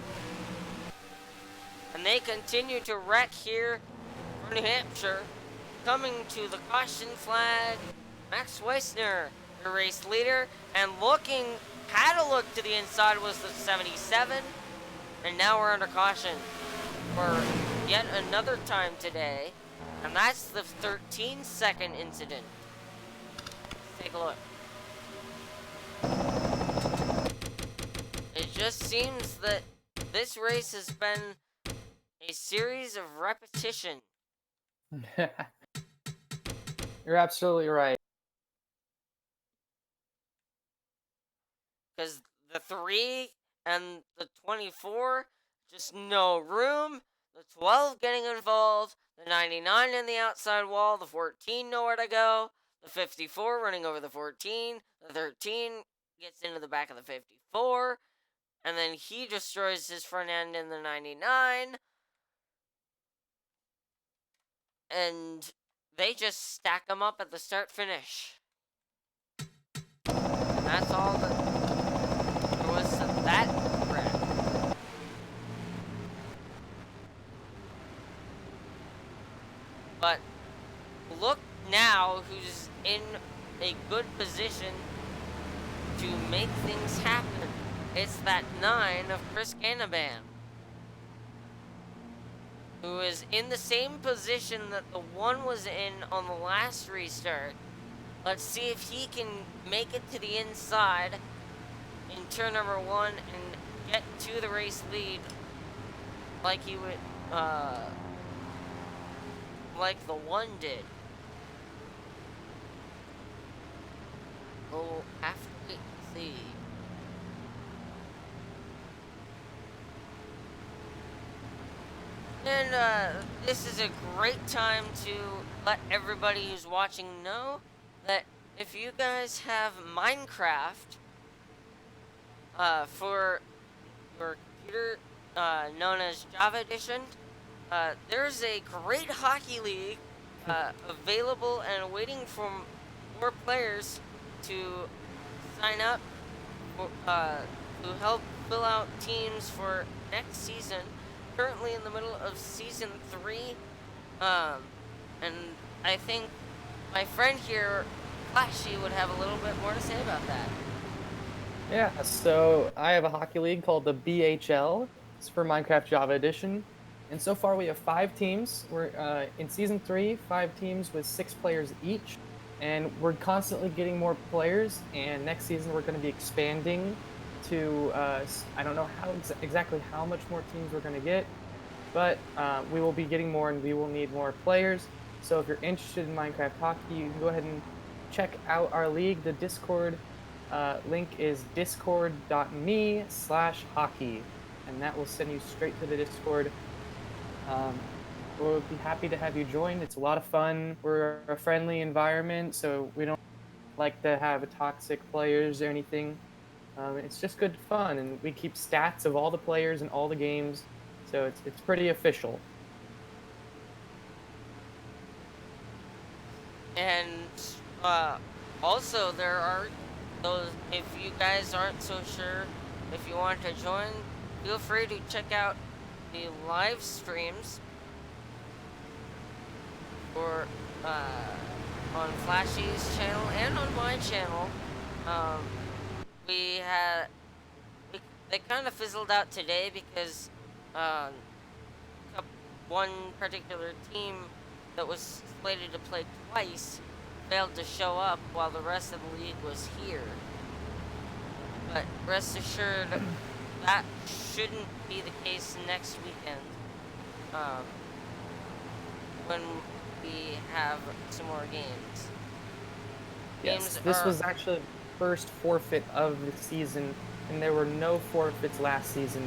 S1: And they continue to wreck here for New Hampshire. Coming to the caution flag, Max Weissner, the race leader, and had a look to the inside was the 77. And now we're under caution for yet another time today. And that's the 13-second incident. Let's take a look. It just seems that this race has been a series of repetition.
S2: You're absolutely right.
S1: Because the 3 and the 24, just no room. The 12 getting involved. The 99 in the outside wall. The 14 nowhere to go. The 54 running over the 14. The 13 gets into the back of the 54. And then he destroys his front end in the 99. And they just stack them up at the start-finish. And that's all that there was to that wreck. But look now who's in a good position to make things happen. It's that 9 of Chris Canavan, who is in the same position that the 1 was in on the last restart. Let's see if he can make it to the inside in turn number 1 and get to the race lead like he would, like the 1 did. We'll have to wait and see. And this is a great time to let everybody who's watching know that if you guys have Minecraft, for your computer, known as Java Edition, there's a great hockey league available and waiting for more players to sign up for, to help fill out teams for next season. Currently in the middle of season 3, and I think my friend here, Flashy, would have a little bit more to say about that.
S2: Yeah, so I have a hockey league called the BHL. It's for Minecraft Java Edition. And so far we have 5 teams. We're in season 3, 5 teams with 6 players each. And we're constantly getting more players. And next season we're going to be expanding to, I don't know exactly how much more teams we're going to get. But we will be getting more and we will need more players. So if you're interested in Minecraft Hockey, you can go ahead and check out our league. The Discord link is discord.me/hockey, and that will send you straight to the Discord. We'll be happy to have you join. It's a lot of fun. We're a friendly environment, so we don't like to have toxic players or anything. It's just good fun, and we keep stats of all the players and all the games, so it's pretty official.
S1: And also, there are those, if you guys aren't so sure if you want to join, feel free to check out the live streams or on Flashy's channel and on my channel. They kind of fizzled out today because one particular team that was slated to play twice failed to show up while the rest of the league was here. But rest assured, that shouldn't be the case next weekend, when we have some more games.
S2: Yes, this was actually the first forfeit of the season, and there were no forfeits last season.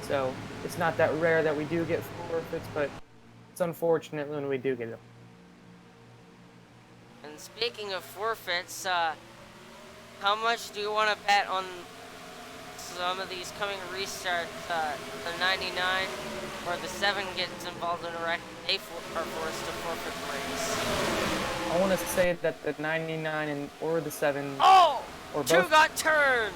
S2: So it's not that rare that we do get forfeits, but it's unfortunate when we do get them.
S1: And speaking of forfeits, how much do you want to bet on some of these coming restarts? The 99 or the 7 gets involved in a wreck, they are forced to forfeit the race.
S2: I want to say that the 99 or the 7...
S1: Oh!
S2: Or
S1: 2
S2: both
S1: got turned!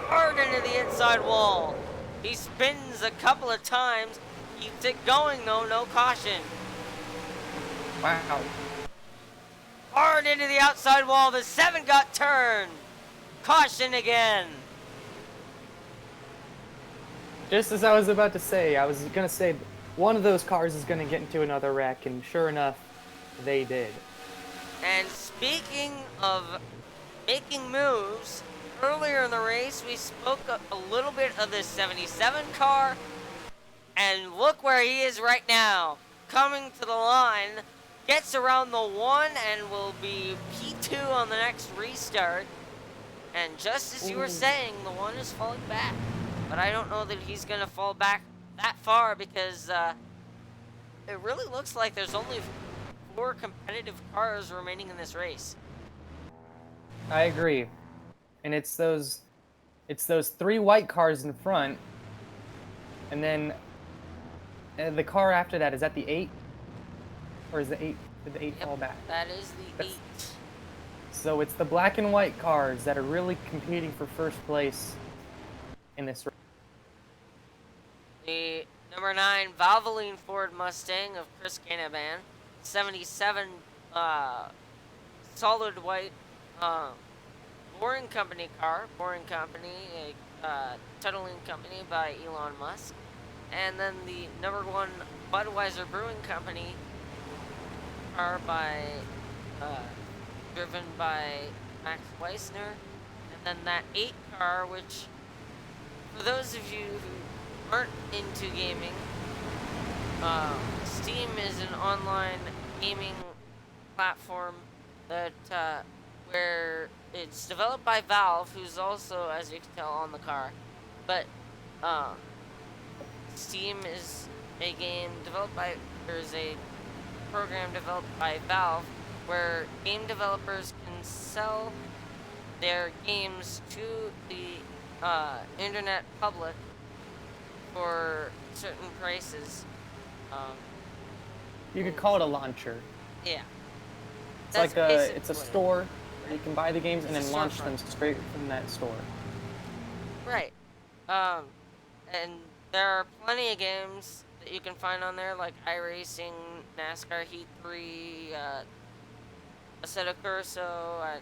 S1: Hard into the inside wall. He spins a couple of times, keeps it going though, no caution.
S2: Wow.
S1: Hard into the outside wall, the 7 got turned. Caution again.
S2: Just as I was about to say, I was going to say one of those cars is going to get into another wreck, and sure enough, they did.
S1: And speaking of making moves, earlier in the race, we spoke a little bit of the 77 car, and look where he is right now. Coming to the line, gets around the 1 and will be P2 on the next restart. And just as you were saying, the 1 is falling back. But I don't know that he's going to fall back that far because it really looks like there's only 4 competitive cars remaining in this race.
S2: I agree. And it's those 3 white cars in front, and then the car after that, is that the 8? Or is the 8, did the 8 fall back?
S1: That is the 8.
S2: So it's the black and white cars that are really competing for first place in this race.
S1: The number 9 Valvoline Ford Mustang of Chris Canavan, 77 solid white Boring Company car, Boring Company, a tunneling company by Elon Musk, and then the number 1 Budweiser Brewing Company car by driven by Max Weissner, and then that 8 car, which for those of you who aren't into gaming, Steam is an online gaming platform that where it's developed by Valve, who's also, as you can tell, on the car. But Steam is a game developed by, there's a program developed by Valve where game developers can sell their games to the internet public for certain prices.
S2: You could call it a launcher.
S1: Yeah.
S2: It's
S1: That's
S2: like it's a
S1: basically-
S2: store where you can buy the games and
S1: It's a
S2: then launch
S1: storefront.
S2: them straight from that store.
S1: Right. And there are plenty of games that you can find on there, like iRacing, NASCAR Heat 3, Assetto Corsa,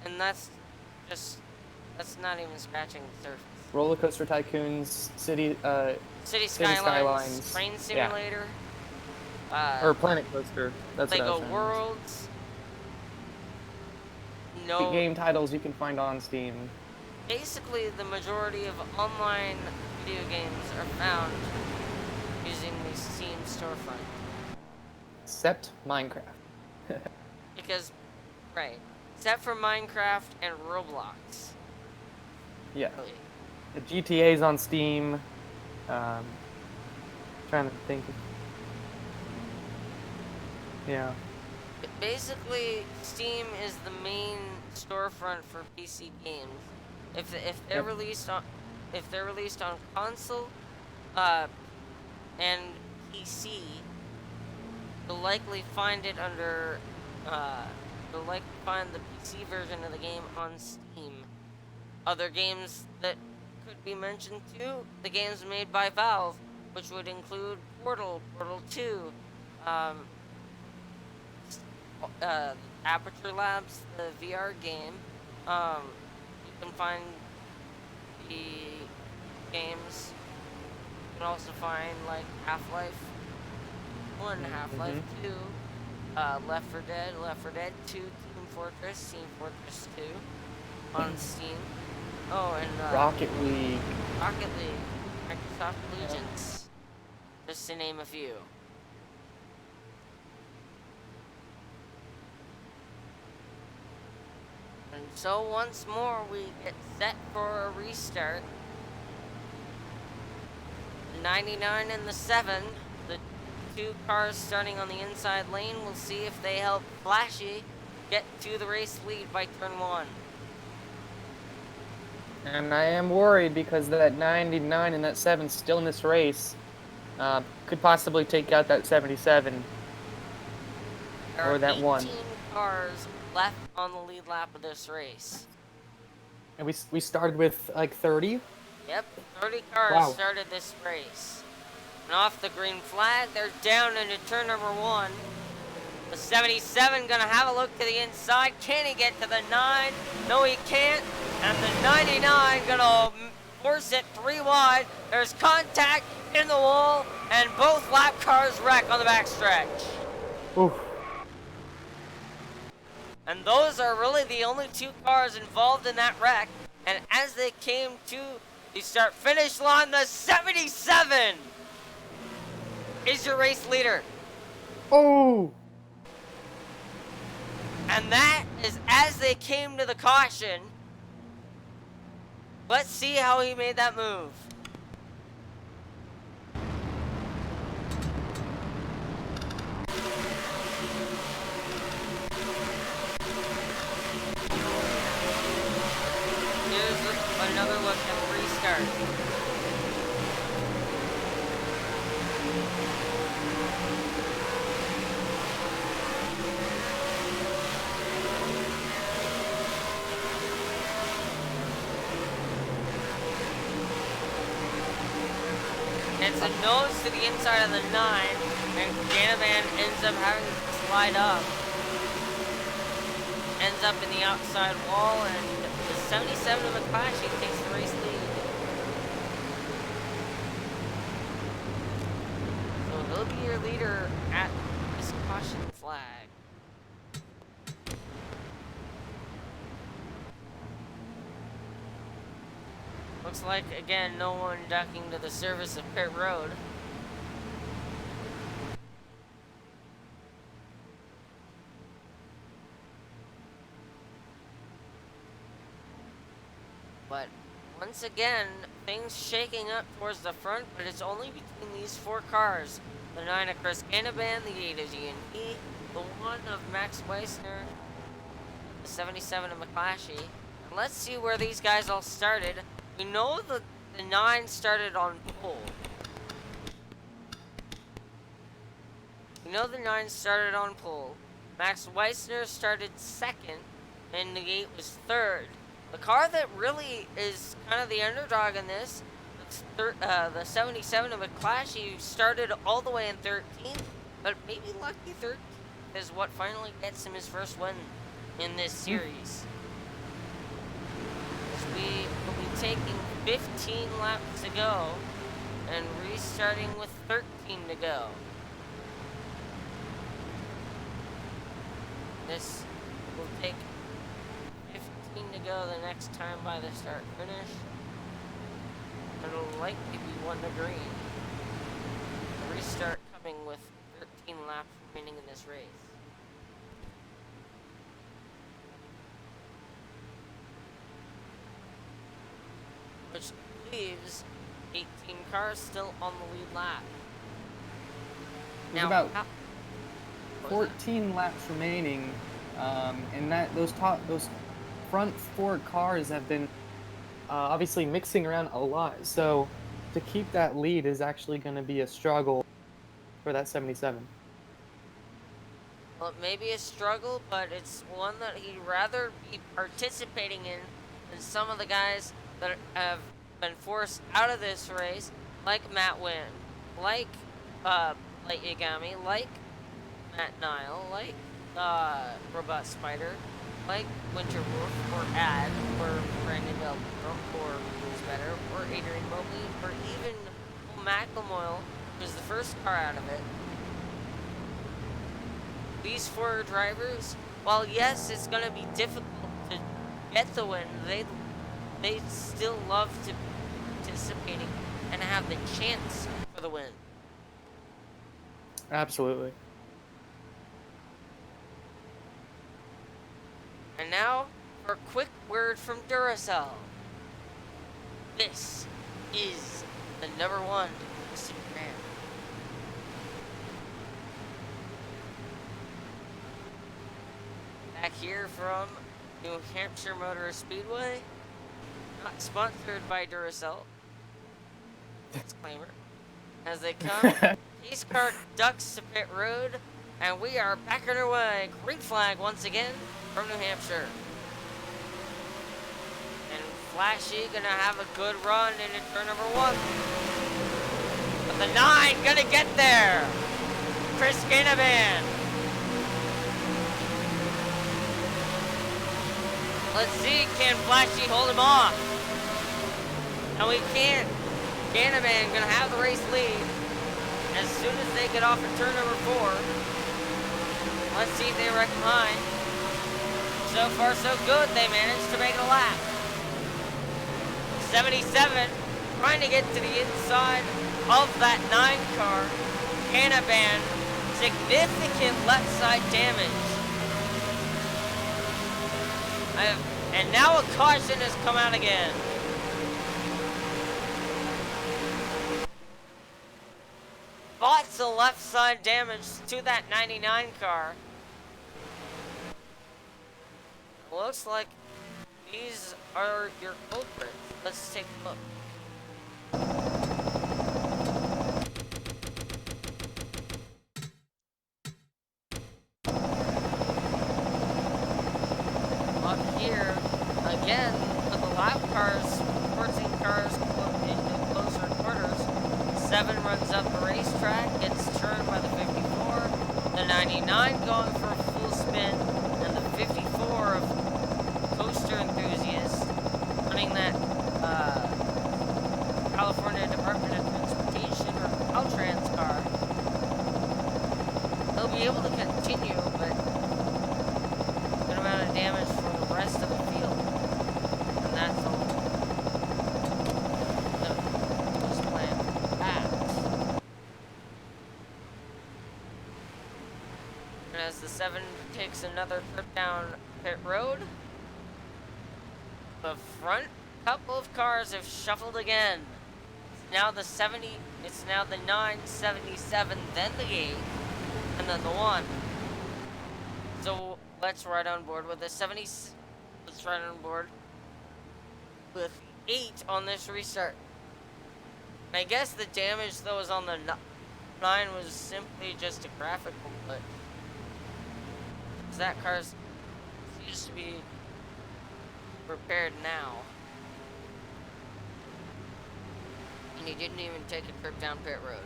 S1: and that's not even scratching the surface.
S2: Roller Coaster Tycoons,
S1: City
S2: City
S1: Skylines,
S2: Skylines,
S1: Train
S2: yeah.
S1: Simulator,
S2: or Planet Coaster. That's what I
S1: Lego
S2: was trying to
S1: Worlds.
S2: say.
S1: No,
S2: Game titles you can find on Steam.
S1: basically the majority of online video games are found using the Steam storefront.
S2: Except Minecraft.
S1: Because, right, except for Minecraft and Roblox.
S2: Yeah.
S1: Really.
S2: The GTA's on Steam. Trying to think. Yeah.
S1: Basically, Steam is the main storefront for PC games. If they're
S2: Yep.
S1: released on console, and PC, you'll likely find it under you'll likely find the PC version of the game on Steam. Other games that could be mentioned too, the games made by Valve, which would include Portal 2, Aperture Labs, the VR game. You can find the games. You can also find like Half-Life 1, Half-Life 2, Left 4 Dead, Left 4 Dead 2, Team Fortress 2 on Steam. Oh, and
S2: Rocket League.
S1: Rocket League, Microsoft Legends, just to name a few. And so once more we get set for a restart. The 99 and the 7, the two cars starting on the inside lane, we'll see if they help Flashy get to the race lead by turn 1.
S2: And I am worried because that 99 and that 7 still in this race could possibly take out that 77.
S1: There
S2: Or
S1: are
S2: that
S1: 18
S2: one.
S1: cars left on the lead lap of this race.
S2: And we started with like 30.
S1: Yep, 30 cars
S2: Wow.
S1: started this race. And off the green flag, they're down into turn number 1. The 77 gonna have a look to the inside. Can he get to the 9? No, he can't. And the 99 gonna force it 3 wide. There's contact in the wall, and both lap cars wreck on the backstretch.
S2: Oof.
S1: And those are really the only 2 cars involved in that wreck. And as they came to the start-finish line, the 77 is your race leader.
S2: Oh!
S1: And that is as they came to the caution. Let's see how he made that move. Here's another look at the restart. It's a nose to the inside of the 9, and Ganavan ends up having to slide up. Ends up in the outside wall, and the 77 of McClatchy takes the race lead. So he'll be your leader at this caution flag. Looks like, again, no one ducking to the service of pit road. But once again, things shaking up towards the front, but it's only between these 4 cars. The 9 of Chris Ganaban, the 8 of G&E, the 1 of Max Weissner, the 77 of McClatchy. Let's see where these guys all started. We know that the 9 started on pole. We know the 9 started on pole. Max Weissner started second, and the 8 was third. The car that really is kind of the underdog in this, the 77 of McClashy, started all the way in 13th, but maybe lucky 13th is what finally gets him his first win in this series. We will be taking 15 laps to go and restarting with 13 to go. This will take 15 to go the next time by the start finish. It'll likely be 1 to green. The restart coming with 13 laps remaining in this race. Which leaves 18 cars still on the lead lap.
S2: There's about 14 laps remaining, and those front 4 cars have been obviously mixing around a lot. So to keep that lead is actually going to be a struggle for that 77.
S1: Well, it may be a struggle, but it's one that he'd rather be participating in than some of the guys that have been forced out of this race, like Matt Wynn, like Light Yagami, like Matt Nile, like Robust Spider, like Winter Wolf, or Ad, or Brandon Del or Who's Better, or Adrian Mobley, or even McElmoyle, who's the first car out of it. These 4 drivers, while yes, it's going to be difficult to get the win, they still love to be participating and have the chance for the win.
S2: Absolutely.
S1: And now, for a quick word from Duracell. This is the #1 Instagram. Back here from New Hampshire Motor Speedway. Not sponsored by Duracell. Disclaimer. As they come, Pace car ducks to pit road, and we are back on our way. Green flag once again from New Hampshire. And Flashy gonna have a good run into turn #1. But the 9 gonna get there. Chris Ganaban. Let's see, can Flashy hold him off? No, he can't. Ganaban gonna have the race lead as soon as they get off of turn #4. Let's see if they wreck behind. So far, so good. They managed to make it a lap. 77 trying to get to the inside of that 9 car. Ganaban, significant left side damage. And now a caution has come out again. Lots of left side damage to that 99 car. Looks like these are your culprits. Let's take a look. Up here, again, with the lap cars, 14 cars into closer quarters. 7 runs up the racetrack, gets turned by the 54. The 99 going for a full spin, and the 54 of Coaster Enthusiasts running that California Department of Transportation or Caltrans car. They'll be able to continue, but good amount of damage for the rest of the field. And that's all. This plan passed. And as the 7 takes another trip down pit road, the front couple of cars have shuffled again. It's now the 70, it's now the 977, then the 8, and then the 1. So let's ride on board with the 70. Let's ride on board with 8 on this restart. And I guess the damage that was on the 9 was simply just a graphical, but that car seems to be repaired now. And he didn't even take a trip down pit road.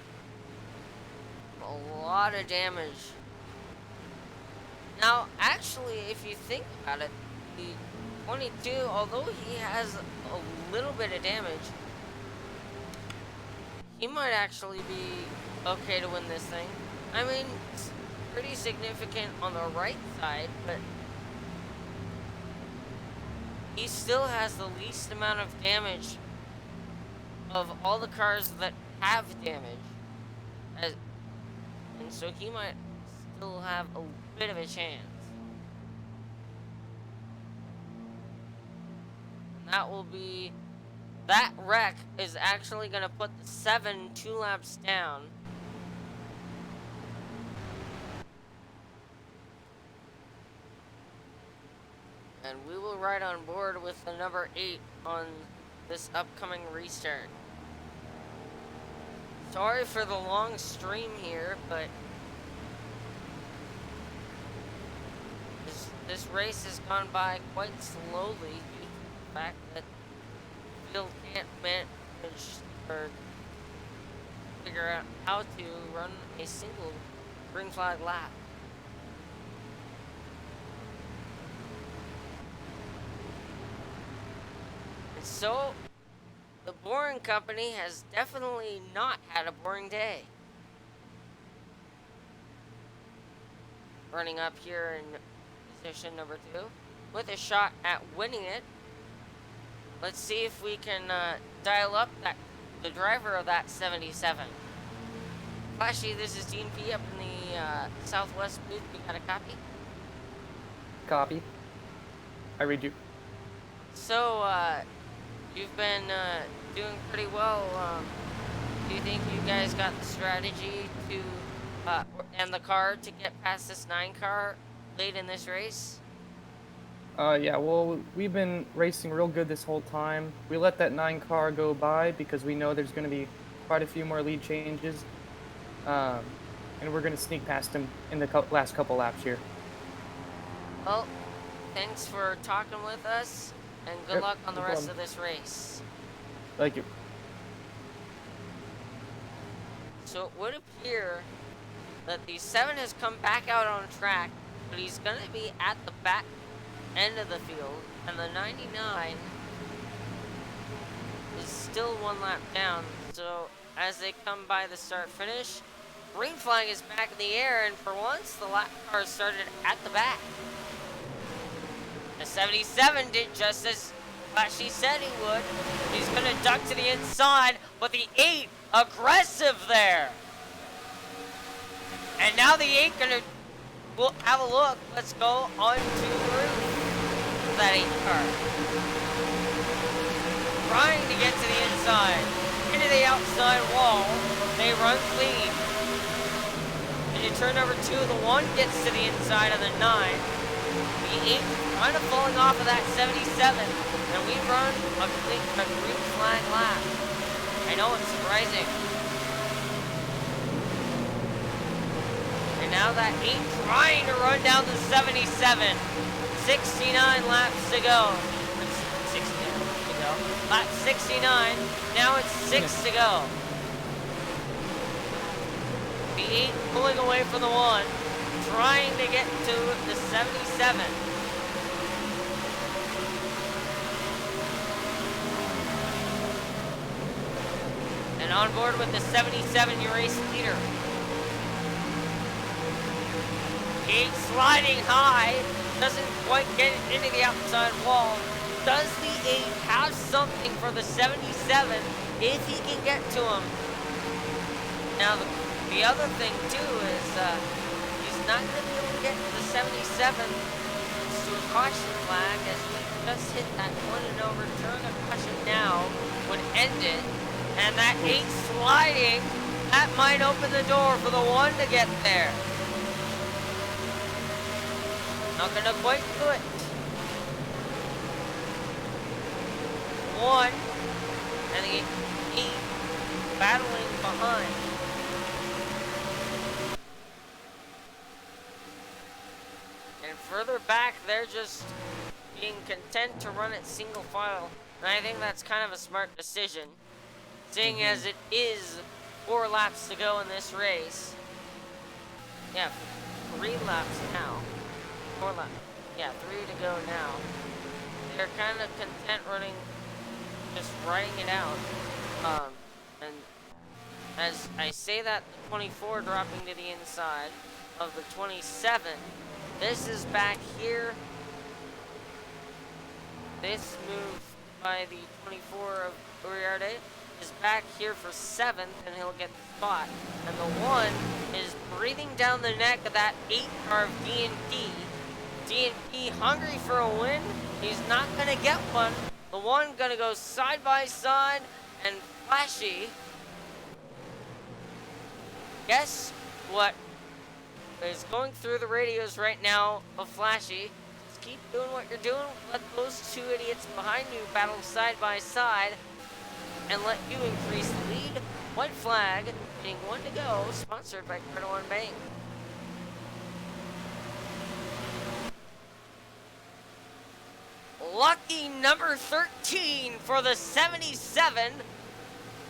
S1: A lot of damage. Now, actually, if you think about it, the 22, although he has a little bit of damage, he might actually be okay to win this thing. I mean, it's pretty significant on the right side, but he still has the least amount of damage of all the cars that have damage. And so he might still have a bit of a chance. And that will be... That wreck is actually going to put the 7 2 laps down. And we will ride on board with the number 8 on this upcoming restart. Sorry for the long stream here, but this race has gone by quite slowly due to the fact that the field can't manage or figure out how to run a single green flag lap. And so, the Boring Company has definitely not had a boring day. Running up here in position number 2 with a shot at winning it. Let's see if we can dial up the driver of that 77. Flashy, this is Dean P up in the Southwest booth. We got a copy?
S2: Copy. I read you.
S1: So, you've been doing pretty well. Do you think you guys got the strategy to and the car to get past this 9 car late in this race?
S2: Yeah, well, we've been racing real good this whole time. We let that 9 car go by because we know there's going to be quite a few more lead changes. And we're going to sneak past him in the last couple laps here.
S1: Well, thanks for talking with us, and good luck on the rest of this race.
S2: Thank you.
S1: So it would appear that the 7 has come back out on track, but he's going to be at the back end of the field, and the 99 is still 1 lap down. So as they come by the start finish, green flag is back in the air, and for once the lap car started at the back. The 77 did just as Flashy said he would. He's going to duck to the inside, but the 8 aggressive there. And now the 8 we'll have a look. Let's go onto the roof of that 8 car. Trying to get to the inside. Into the outside wall. They run clean. And in turn number 2, the 1 gets to the inside of the 9. The 8 kind of falling off of that 77. And we run a green flag lap. I know it's surprising. And now that 8 trying to run down the 77. 69 laps to go. 69 to go. Lap 69. Now it's 6 to go. The 8 pulling away from the 1. Trying to get to the 77. And on board with the 77 your race leader. 8 sliding high, doesn't quite get it into the outside wall. Does the 8 have something for the 77 if he can get to him? Now the other thing too is he's not going to be able to get to the 77 to a caution flag, as we just hit that one and over turn. A caution now would end it. And that 8 sliding, that might open the door for the 1 to get there. Not gonna quite do it. 1 and the 8 battling behind. And further back, they're just being content to run it single file. And I think that's kind of a smart decision, seeing as it is 4 laps to go in this race. Yeah, 3 laps now. 4 laps. Yeah, 3 to go now. They're kind of content running, just riding it out. And as I say that, the 24 dropping to the inside of the 27. This is back here. This move by the 24 of Uriarte is back here for 7th, and he'll get the spot. And the 1 is breathing down the neck of that 8 car of D&P. D&P hungry for a win. He's not going to get one. The 1 going to go side by side, and Flashy, guess what is going through the radios right now of Flashy? Just keep doing what you're doing. Let those 2 idiots behind you battle side by side, and let you increase the lead. White flag, getting 1 to go, sponsored by Credit One Bank. Lucky number 13 for the 77.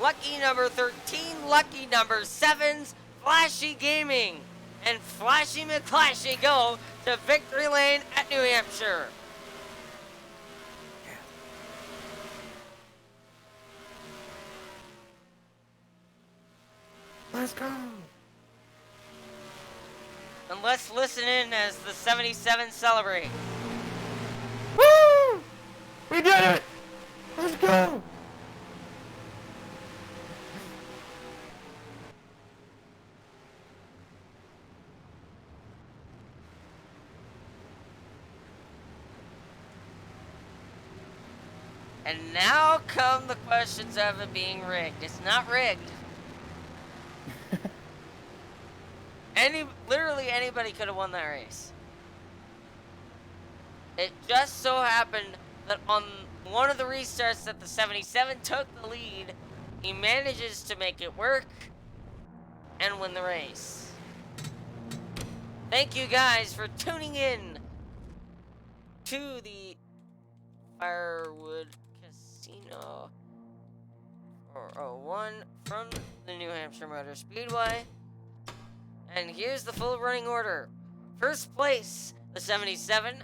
S1: Lucky number 13, lucky number 7's Flashy Gaming. And Flashy McClashy go to victory lane at New Hampshire.
S2: Let's go.
S1: And let's listen in as the 77 celebrate.
S2: Woo! We did it! Let's go!
S1: And now come the questions of it being rigged. It's not rigged. Literally anybody could have won that race. It just so happened that on one of the restarts that the 77 took the lead, he manages to make it work and win the race. Thank you guys for tuning in to the Firewood Casino 401 from the New Hampshire Motor Speedway. And here's the full running order. First place, the 77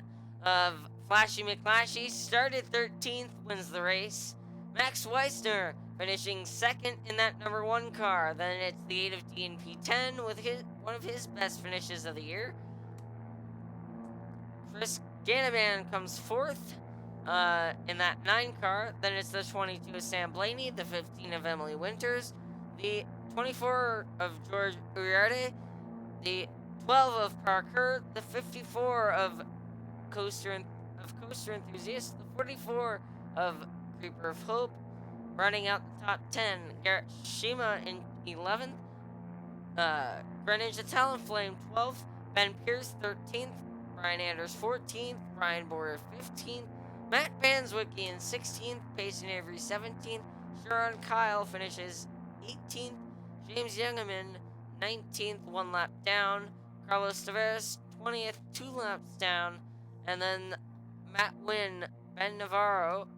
S1: of Flashy McClashy, started 13th, wins the race. Max Weissner finishing 2nd in that number 1 car. Then it's the 8 of DNP10 with one of his best finishes of the year. Chris Gannaman comes 4th in that 9 car. Then it's the 22 of Sam Blaney, the 15 of Emily Winters, the 24 of George Uriarte, the 12 of Parker, the 54 of Coaster Enthusiast, the 44 of Creeper of Hope. Running out the top 10, Garrett Shima in 11th, Greninja Talonflame 12th, Ben Pierce 13th, Brian Anders 14th, Brian Boyer 15th, Matt Vanswicki in 16th, Payson Avery 17th, Sharon Kyle finishes 18th, James Youngerman 19th, 1 lap down, Carlos Tavares 20th, 2 laps down, and then Matt Wynn, Ben Navarro,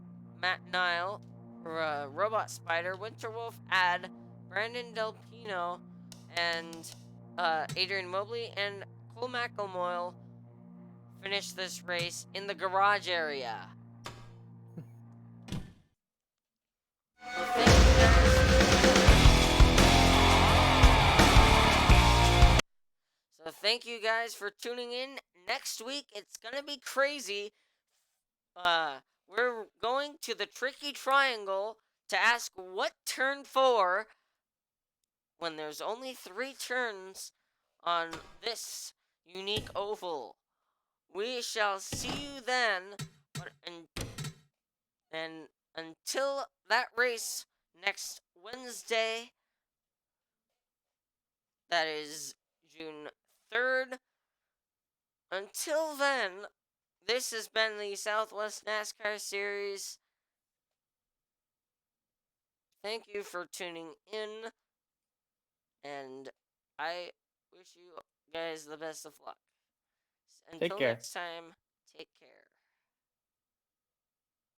S1: Matt Nile, Robot Spider, Winterwolf Ad, Brandon Del Pino, and Adrian Mobley and Cole McElmoyle finish this race in the garage area. So thank you guys for tuning in. Next week, it's gonna be crazy. We're going to the Tricky Triangle to ask what turn 4, when there's only 3 turns on this unique oval. We shall see you then, and until that race next Wednesday, that is June 3rd, until then, this has been the Southwest NASCAR Series thank you for tuning in, and I wish you guys the best of luck.
S2: Take
S1: Until
S2: care.
S1: next time, take care.